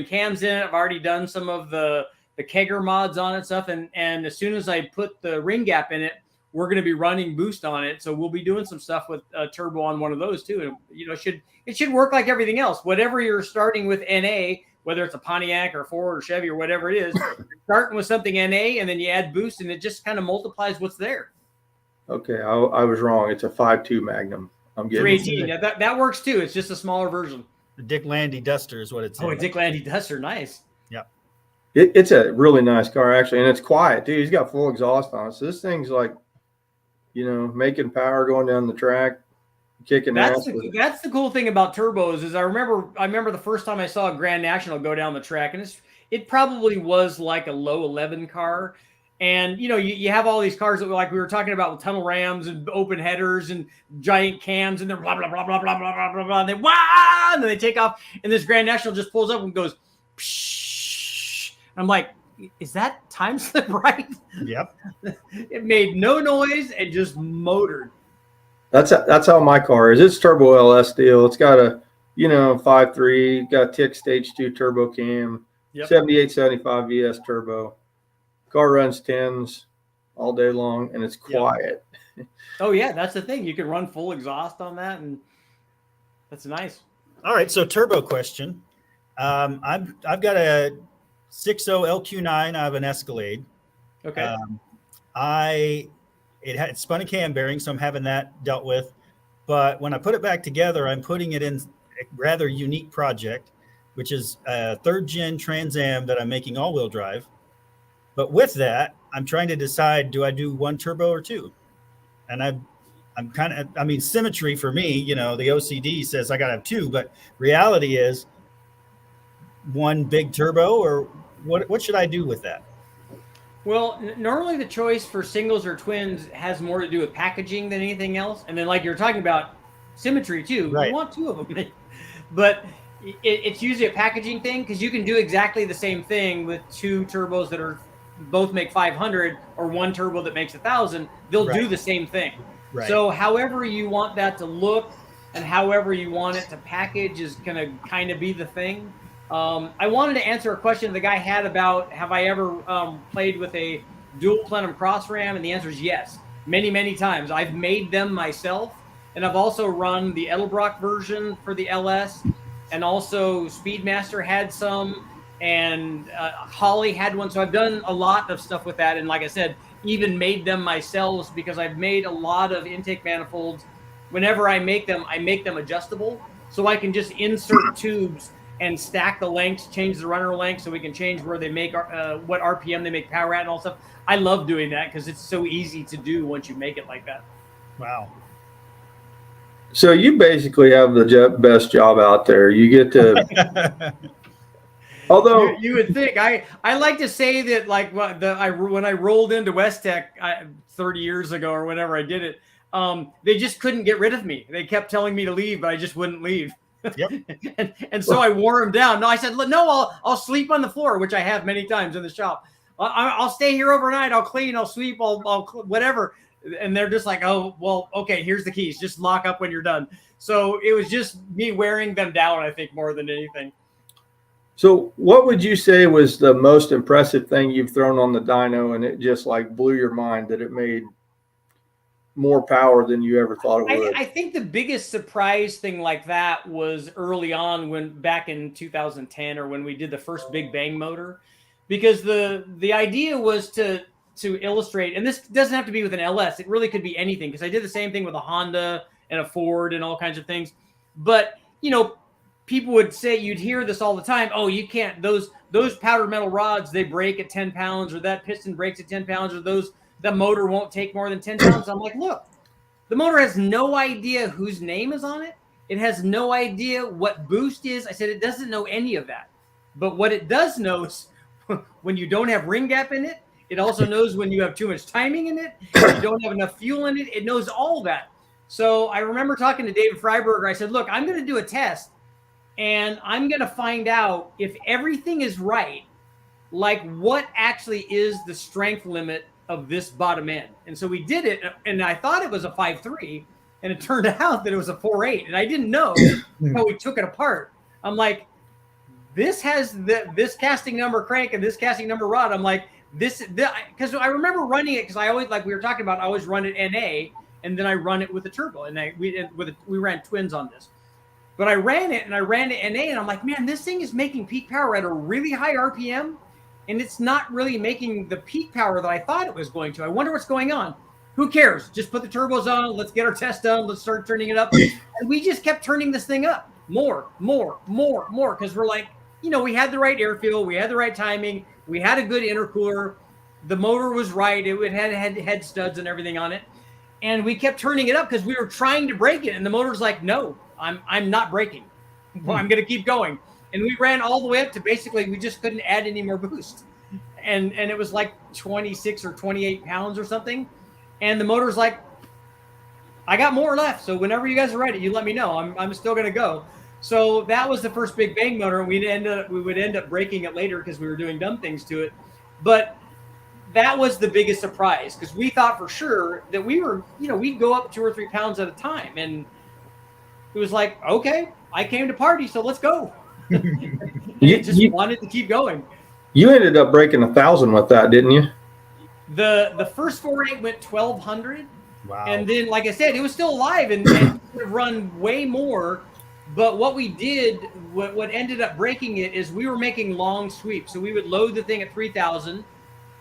[SPEAKER 2] cams in it. I've already done some of the kegger mods on it and stuff, and as soon as I put the ring gap in it, we're going to be running boost on it. So we'll be doing some stuff with turbo on one of those too. And it should work like everything else. Whatever you're starting with NA, whether it's a Pontiac or Ford or Chevy or whatever it is, you're starting with something NA and then you add boost and it just kind of multiplies what's there.
[SPEAKER 1] Okay, I was wrong. It's a 5.2 Magnum. I'm getting
[SPEAKER 2] 318. Yeah, that works too. It's just a smaller version.
[SPEAKER 3] The Dick Landy Duster is what it's.
[SPEAKER 2] Oh, a Dick Landy Duster, nice.
[SPEAKER 3] Yeah,
[SPEAKER 1] it's a really nice car actually, and it's quiet too. He's got full exhaust on it, so this thing's like, making power going down the track, kicking
[SPEAKER 2] That's
[SPEAKER 1] ass.
[SPEAKER 2] that's the cool thing about turbos is I remember the first time I saw a Grand National go down the track, and it probably was like a low 11 car. And you have all these cars that like we were talking about with tunnel rams and open headers and giant cams and then blah blah blah blah blah blah blah blah blah. And they and then they take off, and this Grand National just pulls up and goes. Psh. I'm like, is that time slip right?
[SPEAKER 3] Yep.
[SPEAKER 2] It made no noise and just motored.
[SPEAKER 1] That's how my car is. It's turbo LS deal. It's got a 5.3, got Tick Stage 2 turbo cam, 78, 75 VS turbo. Car runs 10s all day long, and it's quiet.
[SPEAKER 2] Yep. Oh yeah, that's the thing. You can run full exhaust on that, and that's nice.
[SPEAKER 3] All right, so turbo question. I've got a 6.0 LQ9. I have an Escalade.
[SPEAKER 2] Okay.
[SPEAKER 3] It spun a cam bearing, so I'm having that dealt with. But when I put it back together, I'm putting it in a rather unique project, which is a 3rd gen Trans Am that I'm making all-wheel drive. But with that, I'm trying to decide, do I do 1 turbo or 2? And I'm kind of, symmetry for me, the OCD says I got to have 2, but reality is 1 big turbo, or what should I do with that?
[SPEAKER 2] Well, normally the choice for singles or twins has more to do with packaging than anything else. And then like you're talking about symmetry too,
[SPEAKER 3] right.
[SPEAKER 2] You want 2 of them. But it's usually a packaging thing because you can do exactly the same thing with 2 turbos that are both make 500 or 1 turbo that makes 1,000. They'll do the same thing. Right. So however you want that to look and however you want it to package is going to kind of be the thing. I wanted to answer a question the guy had about have I ever played with a dual plenum cross ram, and the answer is yes, many times. I've made them myself, and I've also run the Edelbrock version for the LS, and also Speedmaster had some, and Holly had one. So I've done a lot of stuff with that, and like I said, even made them myself because I've made a lot of intake manifolds. Whenever I make them adjustable, so I can just insert tubes and stack the lengths, change the runner length, so we can change where they make what RPM they make power at and all stuff. I love doing that because it's so easy to do once you make it like that.
[SPEAKER 3] Wow.
[SPEAKER 1] So you basically have the best job out there. You get to. Although
[SPEAKER 2] you would think I like to say that like when I rolled into West Tech 30 years ago or whenever I did it, they just couldn't get rid of me. They kept telling me to leave, but I just wouldn't leave.
[SPEAKER 3] Yep.
[SPEAKER 2] and so I wore them down. No, I said, no, I'll sleep on the floor, which I have many times in the shop. I'll stay here overnight. I'll clean, I'll sweep, I'll whatever. And they're just like, oh, well, okay, here's the keys. Just lock up when you're done. So it was just me wearing them down, I think, more than anything.
[SPEAKER 1] So what would you say was the most impressive thing you've thrown on the dyno and it just like blew your mind that it made more power than you ever thought it would?
[SPEAKER 2] I think the biggest surprise thing like that was early on back in 2010 or when we did the first Big Bang motor, because the idea was to illustrate, and this doesn't have to be with an LS, it really could be anything, because I did the same thing with a Honda and a Ford and all kinds of things. But, people would say, you'd hear this all the time. Oh, you can't, those powdered metal rods, they break at 10 pounds, or that piston breaks at 10 pounds, or the motor won't take more than 10 pounds. I'm like, look, the motor has no idea whose name is on it. It has no idea what boost is. I said, it doesn't know any of that. But what it does know is when you don't have ring gap in it. It also knows when you have too much timing in it, you don't have enough fuel in it. It knows all that. So I remember talking to David Freiberger. I said, look, I'm going to do a test, and I'm going to find out if everything is right, like what actually is the strength limit of this bottom end. And so we did it, and I thought it was a 5.3, and it turned out that it was a 4.8, and I didn't know how we took it apart. I'm like, this has this casting number crank and this casting number rod. I'm like, because I remember running it, because I always, like we were talking about, I always run it NA, and then I run it with a turbo, and we ran twins on this. But I ran it NA, and I'm like, man, this thing is making peak power at a really high RPM, and it's not really making the peak power that I thought it was going to. I wonder what's going on. Who cares? Just put the turbos on. Let's get our test done. Let's start turning it up. And we just kept turning this thing up more, because we're like, we had the right airfield, we had the right timing, we had a good intercooler, the motor was right, it had head studs and everything on it, and we kept turning it up because we were trying to break it, and the motor's like, no, I'm not breaking. Well, I'm going to keep going. And we ran all the way up to basically we just couldn't add any more boost, and it was like 26 or 28 pounds or something, and the motor's like, I got more left, so whenever you guys are ready, you let me know. I'm still going to go. So that was the first big bang motor, and we would end up breaking it later because we were doing dumb things to it. But that was the biggest surprise, because we thought for sure that we were, we'd go up 2 or 3 pounds at a time, and it was like, okay, I came to party, so let's go. You wanted to keep going.
[SPEAKER 1] You ended up breaking 1,000 with that, didn't you?
[SPEAKER 2] The first 4.8 went 1,200.
[SPEAKER 3] Wow.
[SPEAKER 2] And then, like I said, it was still alive and could have run way more. But what we did, what ended up breaking it, is we were making long sweeps. So we would load the thing at 3,000,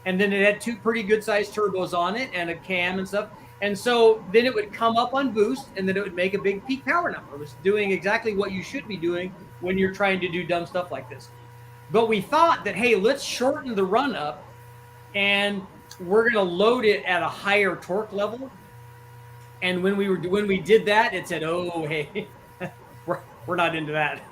[SPEAKER 2] and then it had 2 pretty good sized turbos on it and a cam and stuff. And so then it would come up on boost, and then it would make a big peak power number. It was doing exactly what you should be doing when you're trying to do dumb stuff like this. But we thought that, hey, let's shorten the run up, and we're going to load it at a higher torque level. And when we did that, it said, oh, hey, we're not into that.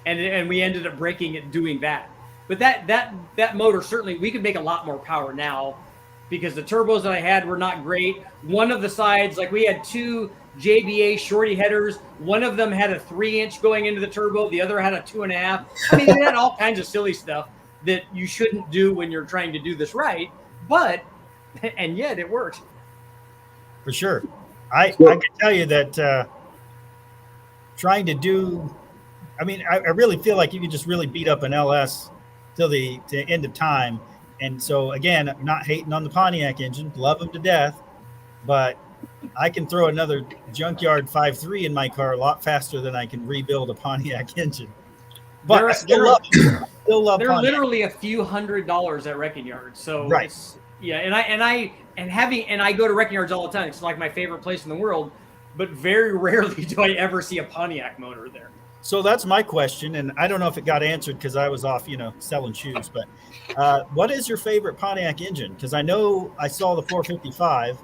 [SPEAKER 2] and we ended up breaking it doing that. But that motor, certainly we could make a lot more power now, because the turbos that I had were not great. One of the sides, like we had 2 JBA shorty headers. One of them had a 3-inch going into the turbo. The other had a 2.5. I mean, it had all kinds of silly stuff that you shouldn't do when you're trying to do this right. And yet it worked.
[SPEAKER 3] For sure. I can tell you that trying to do, I really feel like you could just really beat up an LS till the end of time. And so, again, I'm not hating on the Pontiac engine, love them to death, but I can throw another junkyard 5.3 in my car a lot faster than I can rebuild a Pontiac engine. But I still love them. They're
[SPEAKER 2] Pontiac. Literally a few $100s at wrecking yards. So
[SPEAKER 3] right.
[SPEAKER 2] I go to wrecking yards all the time. It's like my favorite place in the world, but very rarely do I ever see a Pontiac motor there.
[SPEAKER 3] So that's my question, and I don't know if it got answered because I was off, selling shoes. But what is your favorite Pontiac engine? Because I know I saw the 455.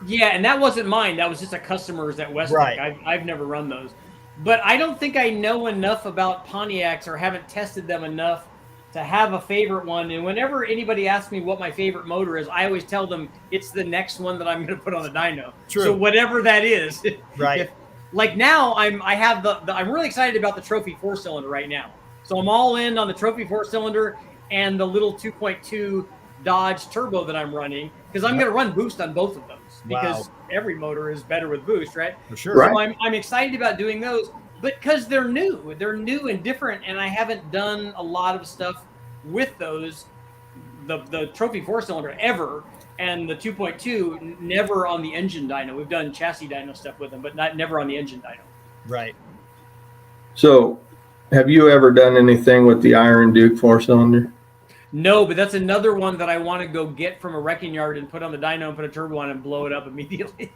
[SPEAKER 2] Yeah, and that wasn't mine. That was just a customer's at Westlake. Right. I've never run those. But I don't think I know enough about Pontiacs or haven't tested them enough to have a favorite one. And whenever anybody asks me what my favorite motor is, I always tell them it's the next one that I'm going to put on the dyno.
[SPEAKER 3] True.
[SPEAKER 2] So whatever that is.
[SPEAKER 3] Right.
[SPEAKER 2] Like now, I'm really excited about the Trophy 4-cylinder right now. So I'm all in on the Trophy 4-cylinder and the little 2.2 Dodge turbo that I'm running, because I'm going to run boost on both of those, because every motor is better with boost, right?
[SPEAKER 3] For sure.
[SPEAKER 2] So I'm excited about doing those, but because they're new and different, and I haven't done a lot of stuff with those, the Trophy 4-cylinder ever, and the 2.2 never on the engine dyno. We've done chassis dyno stuff with them, but never on the engine dyno.
[SPEAKER 3] Right.
[SPEAKER 1] So, have you ever done anything with the Iron Duke 4-cylinder?
[SPEAKER 2] No, but that's another one that I want to go get from a wrecking yard and put on the dyno and put a turbo on and blow it up immediately.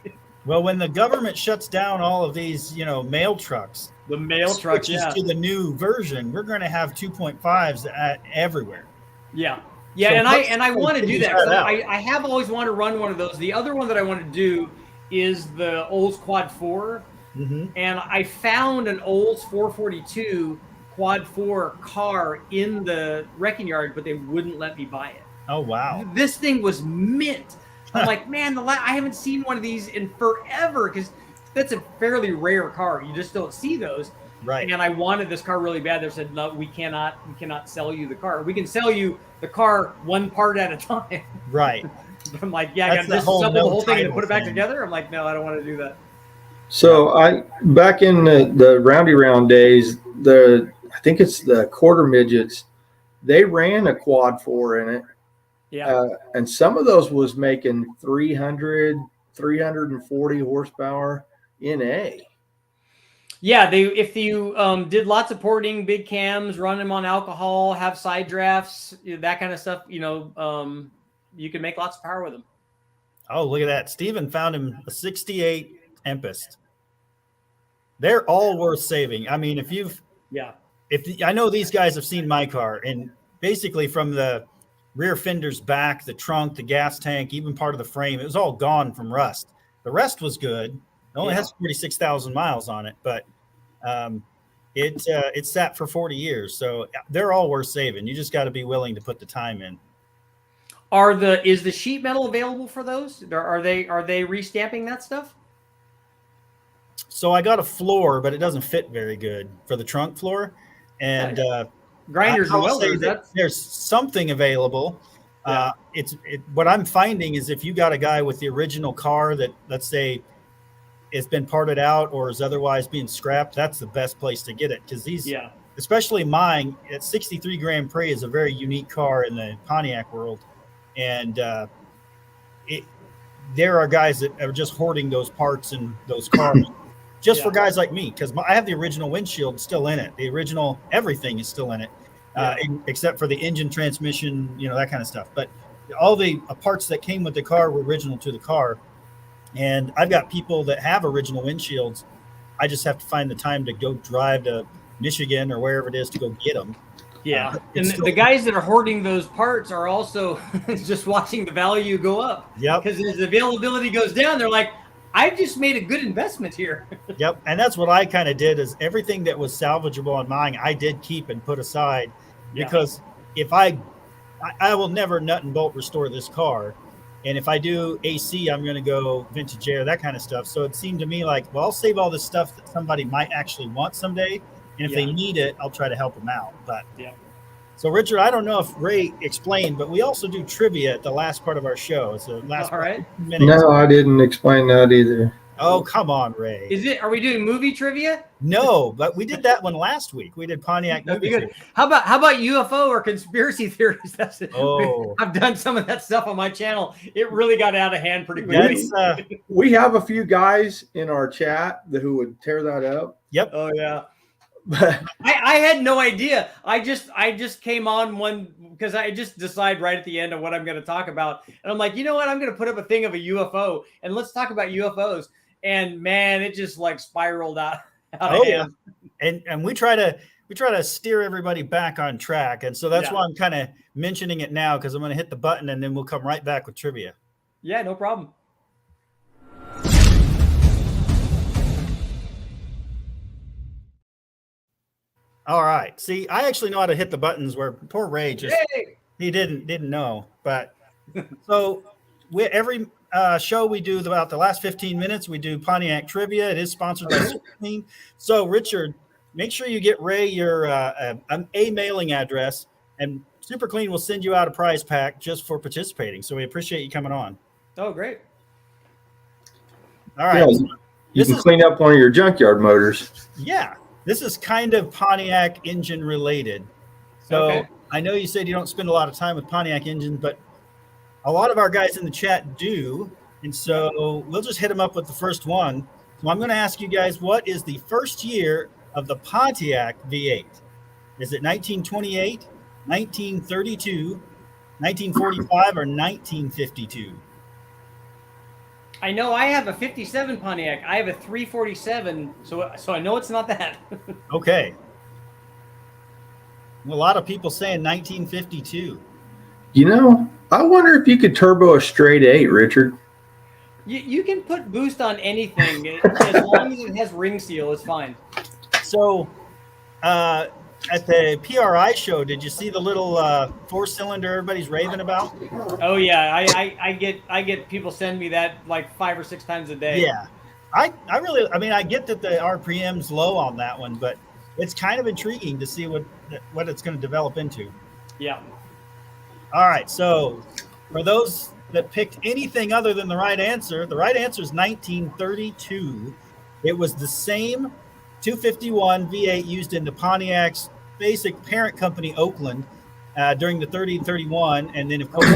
[SPEAKER 3] Well, when the government shuts down all of these, mail trucks,
[SPEAKER 2] The mail truck,
[SPEAKER 3] switches
[SPEAKER 2] yeah.
[SPEAKER 3] to the new version, we're going to have 2.5s everywhere.
[SPEAKER 2] Yeah.
[SPEAKER 3] So
[SPEAKER 2] And I want to do
[SPEAKER 3] figures
[SPEAKER 2] that, 'cause
[SPEAKER 3] out.
[SPEAKER 2] I have always wanted to run one of those. The other one that I want to do is the Olds Quad 4.
[SPEAKER 3] Mhm.
[SPEAKER 2] And I found an Olds 442 Quad 4 car in the wrecking yard, but they wouldn't let me buy it.
[SPEAKER 3] Oh, wow.
[SPEAKER 2] This thing was mint. I'm like, man, I haven't seen one of these in forever, because that's a fairly rare car. You just don't see those.
[SPEAKER 3] Right.
[SPEAKER 2] And I wanted this car really bad. They said, no, we cannot sell you the car. We can sell you the car one part at a time.
[SPEAKER 3] Right.
[SPEAKER 2] But I'm like, yeah, I
[SPEAKER 3] That's
[SPEAKER 2] got to
[SPEAKER 3] the whole
[SPEAKER 2] disassemble the
[SPEAKER 3] no
[SPEAKER 2] whole thing and
[SPEAKER 3] title
[SPEAKER 2] put it back
[SPEAKER 3] thing.
[SPEAKER 2] together. I'm like, no, I don't want to do that.
[SPEAKER 1] So back in the roundy round days, I think it's the quarter midgets, they ran a quad 4 in it.
[SPEAKER 2] Yeah.
[SPEAKER 1] And some of those was making 300, 340 horsepower in A.
[SPEAKER 2] Yeah, if you did lots of porting, big cams, run them on alcohol, have side drafts, that kind of stuff, you can make lots of power with them.
[SPEAKER 3] Oh, look at that. Steven found him a 68 Tempest. They're all worth saving. I mean, I know these guys have seen my car, and basically from the rear fenders back, the trunk, the gas tank, even part of the frame, it was all gone from rust. The rest was good. It only has 46,000 miles on it, but it sat for 40 years. So they're all worth saving. You just got to be willing to put the time in.
[SPEAKER 2] Is the sheet metal available for those? Are they restamping that stuff?
[SPEAKER 3] So I got a floor, but it doesn't fit very good for the trunk floor. And
[SPEAKER 2] grinders and welders,
[SPEAKER 3] there's something available.
[SPEAKER 2] Yeah.
[SPEAKER 3] What I'm finding is if you got a guy with the original car that, let's say, it's been parted out or is otherwise being scrapped, that's the best place to get it, because especially mine at 63 Grand Prix is a very unique car in the Pontiac world, and there are guys that are just hoarding those parts in those cars just for guys like me, because I have the original windshield still in it, the original everything is still in it, except for the engine, transmission, that kind of stuff. But all the parts that came with the car were original to the car. And I've got people that have original windshields. I just have to find the time to go drive to Michigan or wherever it is to go get them.
[SPEAKER 2] Yeah. And the guys that are hoarding those parts are also just watching the value go up.
[SPEAKER 3] Yep.
[SPEAKER 2] Because as the availability goes down, they're like, I just made a good investment here.
[SPEAKER 3] Yep. And that's what I kind of did, is everything that was salvageable on mine, I did keep and put aside, because if I will never nut and bolt restore this car. And if I do AC, I'm going to go vintage air, that kind of stuff. So it seemed to me like, well, I'll save all this stuff that somebody might actually want someday. And if they need it, I'll try to help them out. But so, Richard, I don't know if Ray explained, but we also do trivia at the last part of our show. It's the last 15 minutes.
[SPEAKER 1] No, I didn't explain that either.
[SPEAKER 3] Oh, come on, Ray.
[SPEAKER 2] Are we doing movie trivia?
[SPEAKER 3] No, but we did that one last week. We did Pontiac movie trivia.
[SPEAKER 2] How about UFO or conspiracy theories? That's it.
[SPEAKER 3] Oh.
[SPEAKER 2] I've done some of that stuff on my channel. It really got out of hand pretty quickly.
[SPEAKER 1] We have a few guys in our chat who would tear that up.
[SPEAKER 3] Yep.
[SPEAKER 2] Oh yeah. But I had no idea. I just came on one because I just decide right at the end of what I'm going to talk about, and I'm like, you know what? I'm going to put up a thing of a UFO and let's talk about UFOs. And man, it just like spiraled out of hand.
[SPEAKER 3] And we try to steer everybody back on track, and so that's why I'm kind of mentioning it now, because I'm going to hit the button and then we'll come right back with trivia.
[SPEAKER 2] Yeah, no problem.
[SPEAKER 3] All right. See, I actually know how to hit the buttons, where poor Ray he didn't know. But so every show we do about the last 15 minutes, we do Pontiac trivia. It is sponsored by Super Clean. So Richard, make sure you get Ray your a mailing address, and Super Clean will send you out a prize pack just for participating. So we appreciate you coming on.
[SPEAKER 2] Oh, great.
[SPEAKER 3] All right.
[SPEAKER 1] Yeah, you can clean up one of your junkyard motors.
[SPEAKER 3] Yeah. This is kind of Pontiac engine related. So I know you said you don't spend a lot of time with Pontiac engines, but a lot of our guys in the chat do. And so we'll just hit them up with the first one. So I'm going to ask you guys, what is the first year of the Pontiac V8? Is it 1928, 1932, 1945, or 1952?
[SPEAKER 2] I know I have a 57 Pontiac. I have a 347, so I know it's not that.
[SPEAKER 3] Okay. A lot of people saying 1952.
[SPEAKER 1] I wonder if you could turbo a straight 8, Richard.
[SPEAKER 2] You can put boost on anything as long as it has ring seal. It's fine.
[SPEAKER 3] So, at the PRI show, did you see the little 4-cylinder everybody's raving about?
[SPEAKER 2] Oh yeah, I get people send me that like 5 or 6 times a day.
[SPEAKER 3] Yeah, I mean, I get that the RPM's low on that one, but it's kind of intriguing to see what it's going to develop into.
[SPEAKER 2] Yeah.
[SPEAKER 3] All right, so for those that picked anything other than the right answer is 1932. It was the same 251 V8 used in the Pontiac's basic parent company, Oakland, during the 30 and 31, and then of course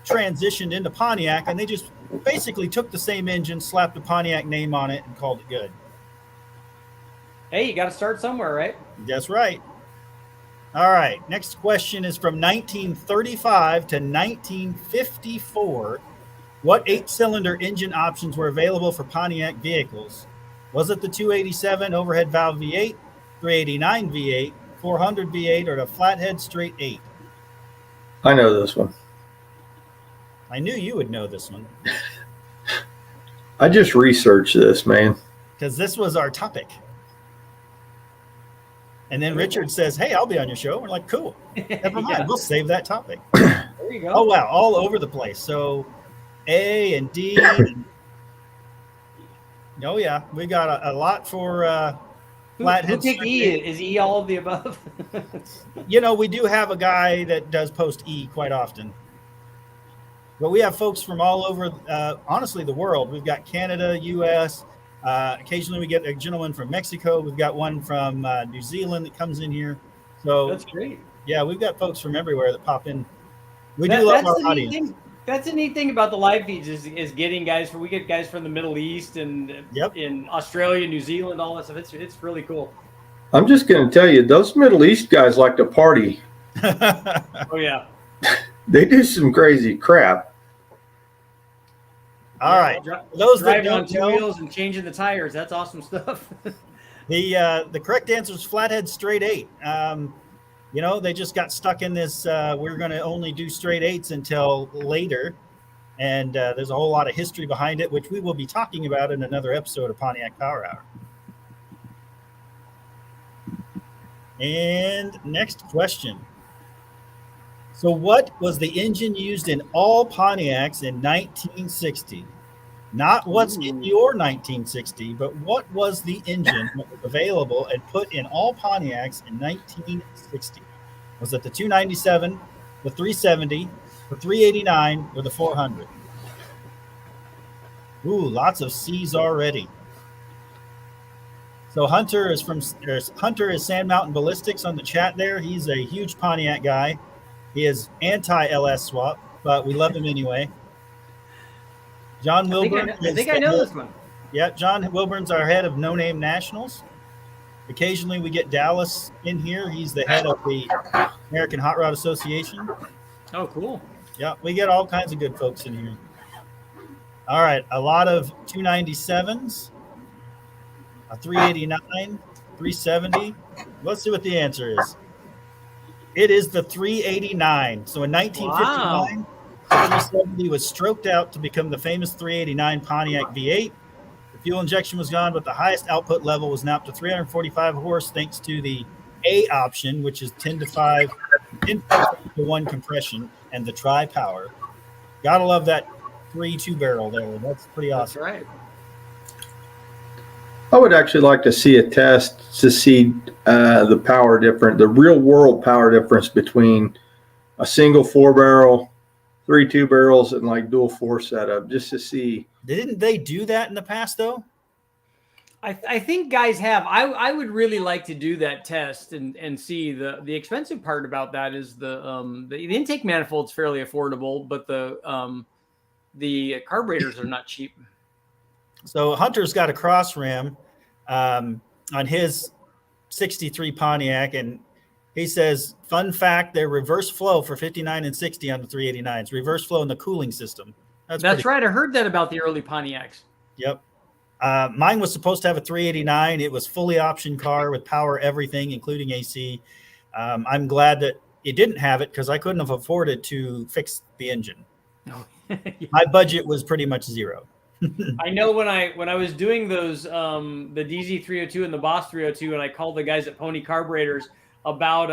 [SPEAKER 3] transitioned into Pontiac, and they just basically took the same engine, slapped the Pontiac name on it, and called it good.
[SPEAKER 2] Hey, you got to start somewhere, right?
[SPEAKER 3] That's right. All right, next question is from 1935 to 1954. What 8-cylinder engine options were available for Pontiac vehicles? Was it the 287 overhead valve V8, 389 V8, 400 V8, or the flathead straight 8?
[SPEAKER 1] I know this one.
[SPEAKER 3] I knew you would know this one.
[SPEAKER 1] I just researched this, man.
[SPEAKER 3] Because this was our topic. And then Richard says, hey, I'll be on your show. We're like, cool. Never mind.
[SPEAKER 2] Yeah.
[SPEAKER 3] We'll save that topic.
[SPEAKER 2] There you go.
[SPEAKER 3] Oh, wow. All over the place. So A and D. Oh, yeah. We got a lot for flathead.
[SPEAKER 2] Who picked E? Is E all of the above?
[SPEAKER 3] We do have a guy that does post E quite often. But we have folks from all over, honestly, the world. We've got Canada, U.S., occasionally we get a gentleman from Mexico. We've got one from New Zealand that comes in here. So
[SPEAKER 2] That's great.
[SPEAKER 3] Yeah, we've got folks from everywhere that pop in. We do love our audience.
[SPEAKER 2] That's the neat thing about the live feeds is getting guys. We get guys from the Middle East and in Australia, New Zealand, all that stuff. It's really cool.
[SPEAKER 1] I'm just going to tell you, those Middle East guys like to party.
[SPEAKER 2] Oh yeah,
[SPEAKER 1] they do some crazy crap.
[SPEAKER 3] All right, those that
[SPEAKER 2] driving on
[SPEAKER 3] don't
[SPEAKER 2] two
[SPEAKER 3] know,
[SPEAKER 2] wheels and changing the tires. That's awesome stuff.
[SPEAKER 3] the correct answer is flathead straight 8. They just got stuck in this. We're going to only do straight 8s until later, and there's a whole lot of history behind it, which we will be talking about in another episode of Pontiac Power Hour. And next question. So what was the engine used in all Pontiacs in 1960? Not what's in your 1960, but what was the engine that was available and put in all Pontiacs in 1960? Was it the 297, the 370, the 389, or the 400? Ooh, lots of C's already. So Hunter is Sand Mountain Ballistics on the chat there. He's a huge Pontiac guy. He is anti-LS swap, but we love him anyway. John Wilburn.
[SPEAKER 2] I think I know this one.
[SPEAKER 3] Yeah, John Wilburn's our head of No Name Nationals. Occasionally we get Dallas in here. He's the head of the American Hot Rod Association.
[SPEAKER 2] Oh, cool.
[SPEAKER 3] Yeah, we get all kinds of good folks in here. All right, a lot of 297s, a 389, 370. Let's see what the answer is. It is the 389. So in 1959, the 370 was stroked out to become the famous 389 Pontiac V8. The fuel injection was gone, but the highest output level was now up to 345 horse thanks to the A option, which is 10 to 1 compression, and the tri-power. Gotta love that 3.2 barrel there. That's pretty awesome.
[SPEAKER 2] That's right.
[SPEAKER 1] I would actually like to see a test to see the real world power difference between a single 4-barrel, 3.2 barrels, and like dual 4 setup, just to see.
[SPEAKER 3] Didn't they do that in the past though?
[SPEAKER 2] I think guys have. I would really like to do that test and see. The expensive part about that is the intake manifold's fairly affordable, but the carburetors are not cheap.
[SPEAKER 3] So Hunter's got a cross ram on his 63 Pontiac, and he says, fun fact, they're reverse flow for 59 and 60 on the 389s, reverse flow in the cooling system.
[SPEAKER 2] That's right. I heard that about the early Pontiacs.
[SPEAKER 3] Yep. Mine was supposed to have a 389. It was fully option car with power everything, including AC. I'm glad that it didn't have it because I couldn't have afforded to fix the engine.
[SPEAKER 2] Yeah.
[SPEAKER 3] My budget was pretty much zero.
[SPEAKER 2] I know when I was doing those the DZ 302 and the Boss 302, and I called the guys at Pony Carburetors about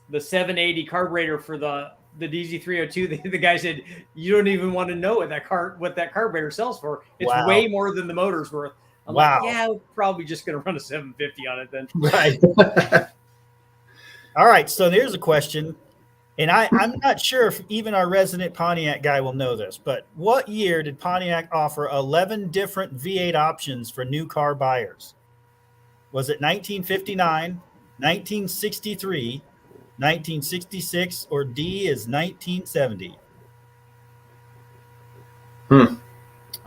[SPEAKER 2] the 780 carburetor for the DZ 302. The guy said, "You don't even want to know what that carburetor sells for. It's way more than the motor's worth." I'm like, "Yeah, we're probably just going to run a 750 on it then."
[SPEAKER 3] Right. All right. So there's a question. And I'm not sure if even our resident Pontiac guy will know this, but what year did Pontiac offer 11 different V8 options for new car buyers? Was it 1959, 1963, 1966, or D is 1970?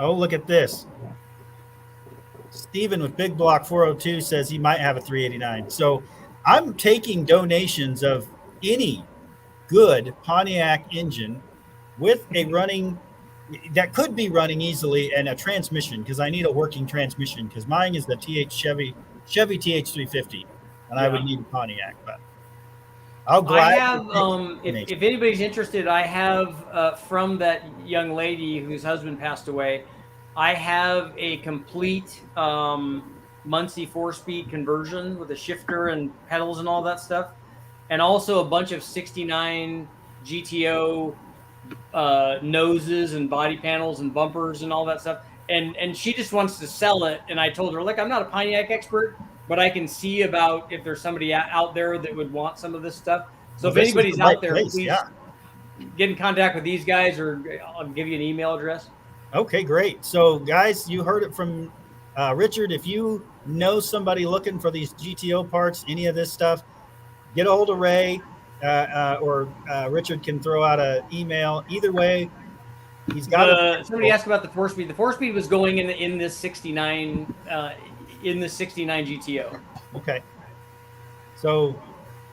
[SPEAKER 3] Oh, look at this. Steven with Big Block 402 says he might have a 389. So I'm taking donations of any good Pontiac engine with a running that could be running easily and a transmission, because I need a working transmission, because mine is the Chevy TH350 and I would need a Pontiac. But I'll gladly
[SPEAKER 2] if anybody's interested, I have from that young lady whose husband passed away, I have a complete Muncie 4-speed conversion with a shifter and pedals and all that stuff. And also a bunch of 69 GTO noses and body panels and bumpers and all that stuff. And she just wants to sell it. And I told her, look, I'm not a Pontiac expert, but I can see about if there's somebody out there that would want some of this stuff. So if anybody's out there, please get in contact with these guys, or I'll give you an email address.
[SPEAKER 3] Okay, great. So guys, you heard it from Richard. If you know somebody looking for these GTO parts, any of this stuff, get a hold of Ray, or Richard can throw out an email. Either way, he's got
[SPEAKER 2] somebody asked about the 4-speed. The 4-speed was going in this 69 GTO.
[SPEAKER 3] Okay. So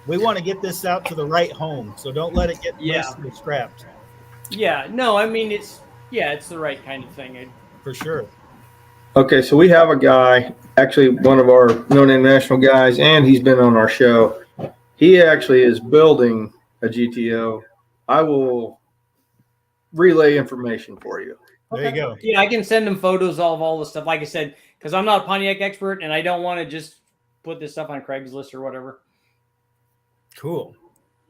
[SPEAKER 3] we want to get this out to the right home. So don't let it get wasted or scrapped.
[SPEAKER 2] Yeah. No, I mean it's the right kind of thing.
[SPEAKER 3] For sure.
[SPEAKER 1] Okay, so we have a guy, actually one of our no-name national guys, and he's been on our show. He actually is building a GTO. I will relay information for you.
[SPEAKER 3] There you go.
[SPEAKER 2] Yeah, I can send them photos of all the stuff. Like I said, because I'm not a Pontiac expert, and I don't want to just put this stuff on Craigslist or whatever.
[SPEAKER 3] Cool.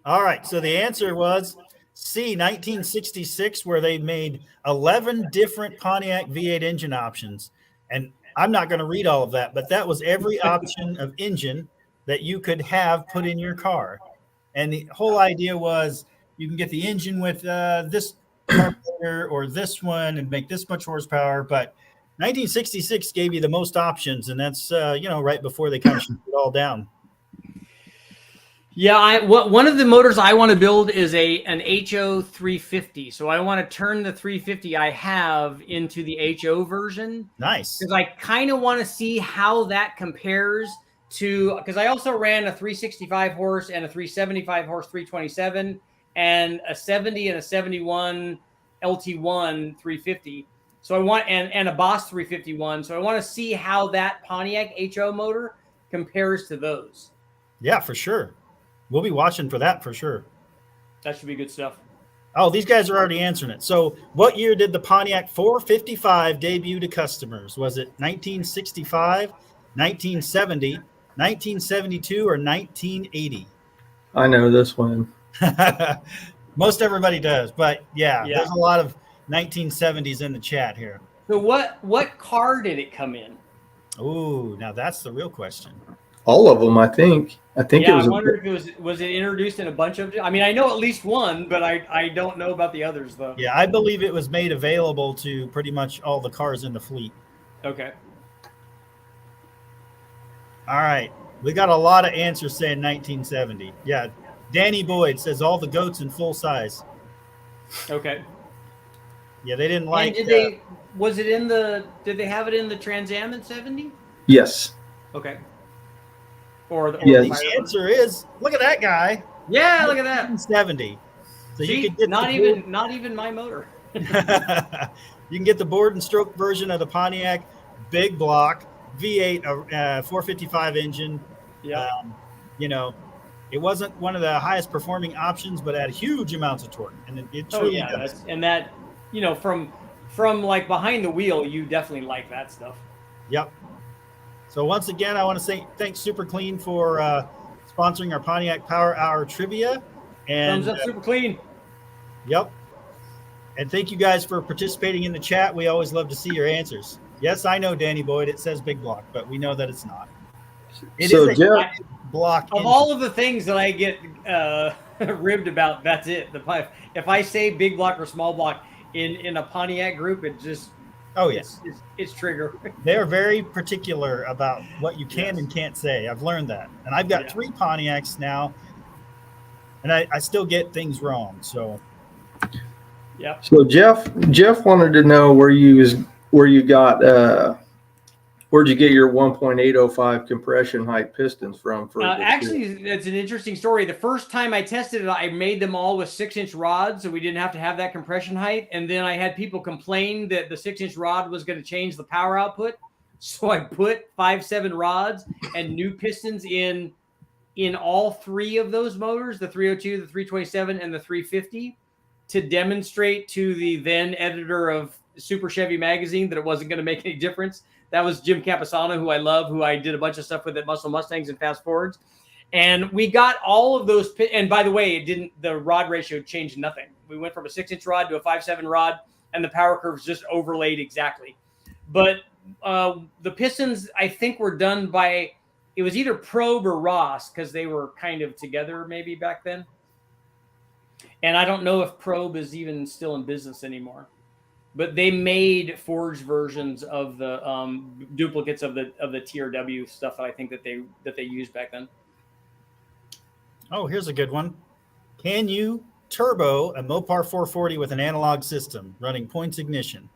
[SPEAKER 3] All right. So the answer was C, 1966, where they made 11 different Pontiac V8 engine options. And I'm not going to read all of that, but that was every option of engine that you could have put in your car. And the whole idea was you can get the engine with this carburetor or this one and make this much horsepower. But 1966 gave you the most options, and that's right before they kind of shut it all down.
[SPEAKER 2] Yeah, one of the motors I want to build is an HO 350. So I want to turn the 350 I have into the HO version.
[SPEAKER 3] Nice.
[SPEAKER 2] Because I kind of want to see how that compares to, because I also ran a 365 horse and a 375 horse 327 and a 70 and a 71 LT1 350. So I want, and a Boss 351. So I want to see how that Pontiac HO motor compares to those.
[SPEAKER 3] Yeah, for sure. We'll be watching for that for sure.
[SPEAKER 2] That should be good stuff.
[SPEAKER 3] Oh, these guys are already answering it. So what year did the Pontiac 455 debut to customers? Was it 1965, 1970, 1972, or 1980?
[SPEAKER 1] I know this one.
[SPEAKER 3] Most everybody does, but yeah, there's a lot of 1970s in the chat here.
[SPEAKER 2] So what car did it come in?
[SPEAKER 3] Oh, now that's the real question.
[SPEAKER 1] All of them, I think. It was.
[SPEAKER 2] I wonder if it was introduced in a bunch of. I mean, I know at least one, but I don't know about the others though.
[SPEAKER 3] Yeah, I believe it was made available to pretty much all the cars in the fleet.
[SPEAKER 2] Okay.
[SPEAKER 3] All right, we got a lot of answers saying 1970. Yeah, Danny Boyd says all the goats in full size.
[SPEAKER 2] Okay.
[SPEAKER 3] Yeah, they didn't like.
[SPEAKER 2] And did they have it in the Trans Am in 70?
[SPEAKER 1] Yes.
[SPEAKER 2] Okay.
[SPEAKER 3] The answer is, look at that guy.
[SPEAKER 2] Yeah, look at that.
[SPEAKER 3] 70. So
[SPEAKER 2] see,
[SPEAKER 3] you could get
[SPEAKER 2] not even my motor.
[SPEAKER 3] You can get the board and stroke version of the Pontiac big block V8 455 engine.
[SPEAKER 2] Yeah.
[SPEAKER 3] You know, it wasn't one of the highest performing options, but had huge amounts of torque, and it
[SPEAKER 2] Oh
[SPEAKER 3] truly
[SPEAKER 2] yeah,
[SPEAKER 3] does.
[SPEAKER 2] that from like behind the wheel, you definitely like that stuff.
[SPEAKER 3] Yep. So once again, I want to say thanks Super Clean for sponsoring our Pontiac Power Hour trivia. And
[SPEAKER 2] Thumbs up, Super Clean.
[SPEAKER 3] Yep. And thank you guys for participating in the chat. We always love to see your answers. Yes, I know, Danny Boyd. It says big block, but we know that it's not. It
[SPEAKER 1] So,
[SPEAKER 3] is a
[SPEAKER 1] Jeff,
[SPEAKER 3] block.
[SPEAKER 2] Of
[SPEAKER 3] engine.
[SPEAKER 2] all of the things that I get ribbed about, that's it. If I say big block or small block in a Pontiac group, it just it's trigger.
[SPEAKER 3] They're very particular about what you can
[SPEAKER 2] Yes.
[SPEAKER 3] and can't say. I've learned that, and I've got 3 Pontiacs now, and I still get things wrong. So,
[SPEAKER 2] yeah.
[SPEAKER 1] So Jeff wanted to know where'd you get your 1.805 compression height pistons from?
[SPEAKER 2] Actually, it's an interesting story. The first time I tested it, I made them all with 6-inch rods, so we didn't have to have that compression height. And then I had people complain that the 6-inch rod was going to change the power output, so I put 5.7 rods and new pistons in all 3 of those motors: the 302, the 327, and the 350, to demonstrate to the then editor of Super Chevy magazine that it wasn't going to make any difference. That was Jim Campasano, who I love, who I did a bunch of stuff with at Muscle Mustangs and Fast Forwards. And we got all of those. And by the way, the rod ratio changed nothing. We went from a 6-inch rod to a 5.7 rod, and the power curves just overlaid exactly. But the pistons, I think, were done by, it was either Probe or Ross, because they were kind of together maybe back then. And I don't know if Probe is even still in business anymore. But they made forged versions of the duplicates of the TRW stuff that I think that they used back then.
[SPEAKER 3] Oh, here's a good one. Can you turbo a Mopar 440 with an analog system running points ignition?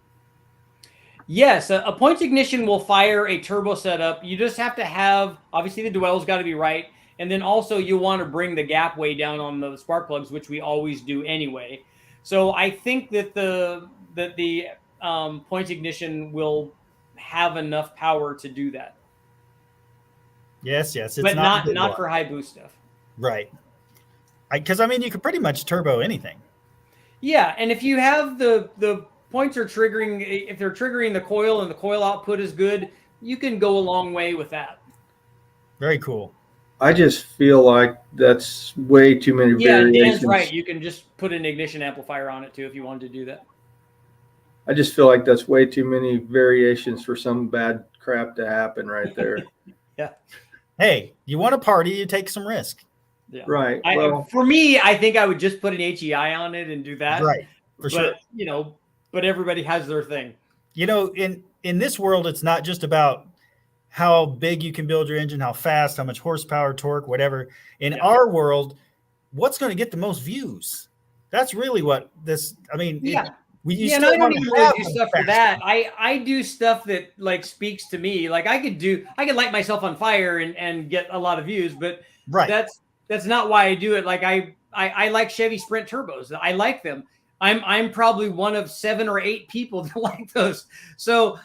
[SPEAKER 2] Yes, a points ignition will fire a turbo setup. You just have to have, obviously the dwell's got to be right, and then also you want to bring the gap way down on the spark plugs, which we always do anyway. So I think that the points ignition will have enough power to do that.
[SPEAKER 3] Yes, it's
[SPEAKER 2] but not for high boost stuff.
[SPEAKER 3] Right. Because I mean, you could pretty much turbo anything.
[SPEAKER 2] Yeah, and if you have the points are triggering, if they're triggering the coil and the coil output is good, you can go a long way with that.
[SPEAKER 3] Very cool.
[SPEAKER 1] I just feel like that's way too many variations.
[SPEAKER 2] Yeah, Dan's right. You can just put an ignition amplifier on it too if you wanted to do that.
[SPEAKER 1] I just feel like that's way too many variations for some bad crap to happen right there.
[SPEAKER 2] Yeah.
[SPEAKER 3] Hey, you want to party, you take some risk.
[SPEAKER 1] Yeah. Right.
[SPEAKER 2] For me, I think I would just put an HEI on it and do that.
[SPEAKER 3] Right. For sure.
[SPEAKER 2] But everybody has their thing.
[SPEAKER 3] In this world, it's not just about how big you can build your engine, how fast, how much horsepower, torque, whatever. In our world, what's going to get the most views? That's really what this, I mean,
[SPEAKER 2] yeah.
[SPEAKER 3] And
[SPEAKER 2] I don't even really do stuff for that. I do stuff that like speaks to me. Like I could light myself on fire and get a lot of views, but that's not why I do it. Like I like Chevy Sprint turbos. I like them. I'm probably one of 7 or 8 people that like those. So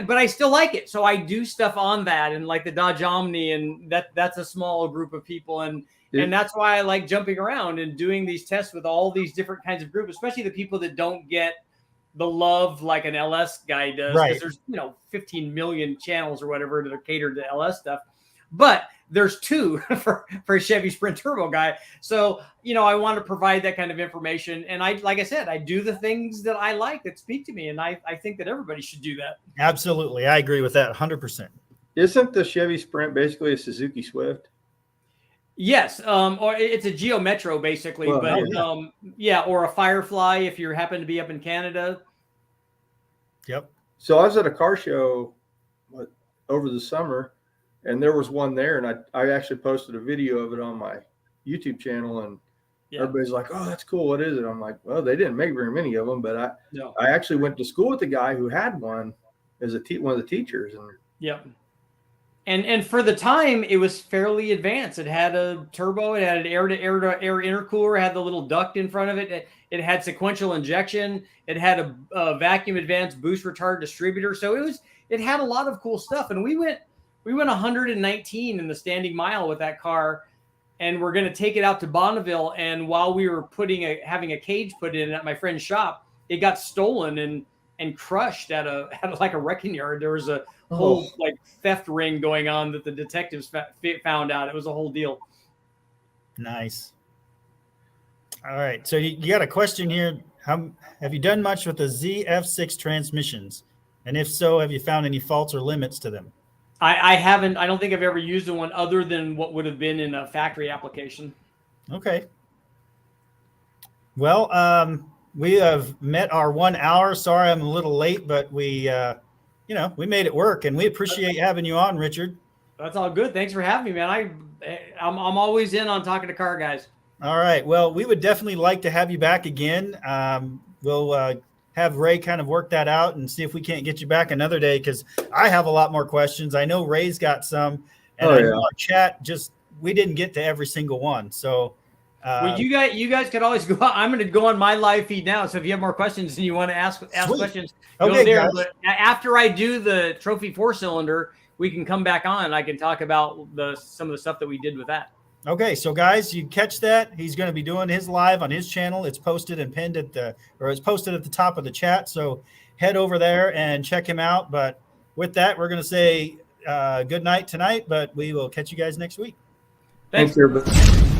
[SPEAKER 2] but I still like it. So I do stuff on that, and like the Dodge Omni, and that's a small group of people, and that's why I like jumping around and doing these tests with all these different kinds of groups, especially the people that don't get the love like an LS guy does.
[SPEAKER 3] Right.
[SPEAKER 2] Because there's 15 million channels or whatever that are catered to LS stuff, but there's 2 for a Chevy Sprint turbo guy. So I want to provide that kind of information, and like I said, I do the things that I like that speak to me, and I think that everybody should do that.
[SPEAKER 3] Absolutely, I agree with that 100%.
[SPEAKER 1] Isn't the Chevy Sprint basically a Suzuki Swift?
[SPEAKER 2] Yes, or it's a Geo Metro basically, or a Firefly if you happen to be up in Canada.
[SPEAKER 3] Yep.
[SPEAKER 1] So I was at a car show over the summer, and there was one there, and I actually posted a video of it on my YouTube channel, and everybody's like, "Oh, that's cool. What is it?" I'm like, "Well, they didn't make very many of them, but I actually went to school with the guy who had one as one of the teachers." And
[SPEAKER 2] And for the time, it was fairly advanced. It had a turbo, it had an air-to-air intercooler, it had the little duct in front of it. It had sequential injection, it had a vacuum advanced boost retard distributor. So it had a lot of cool stuff. And we went 119 in the standing mile with that car, and we're going to take it out to Bonneville. And while we were having a cage put in at my friend's shop, it got stolen and crushed at like a wrecking yard. There was a whole like theft ring going on that the detectives found out. It was a whole deal.
[SPEAKER 3] Nice. All right. So you got a question here. Have you done much with the ZF6 transmissions? And if so, have you found any faults or limits to them?
[SPEAKER 2] I haven't. I don't think I've ever used one other than what would have been in a factory application.
[SPEAKER 3] Okay. Well, we have met our 1 hour. Sorry, I'm a little late, but we made it work, and we appreciate having you on, Richard.
[SPEAKER 2] That's all good. Thanks for having me, man. I'm always in on talking to car guys.
[SPEAKER 3] All right. Well, we would definitely like to have you back again. We'll have Ray kind of work that out and see if we can't get you back another day, because I have a lot more questions. I know Ray's got some, and I know our chat we didn't get to every single one. So
[SPEAKER 2] well, you guys could always go. I'm going to go on my live feed now. So if you have more questions and you want to ask questions, go there. Guys. But after I do the trophy 4-cylinder, we can come back on and I can talk about some of the stuff that we did with that.
[SPEAKER 3] Okay, so guys, you catch that. He's going to be doing his live on his channel. It's posted and pinned it's posted at the top of the chat. So head over there and check him out. But with that, we're going to say good night tonight, but we will catch you guys next week.
[SPEAKER 2] Thanks
[SPEAKER 1] everybody.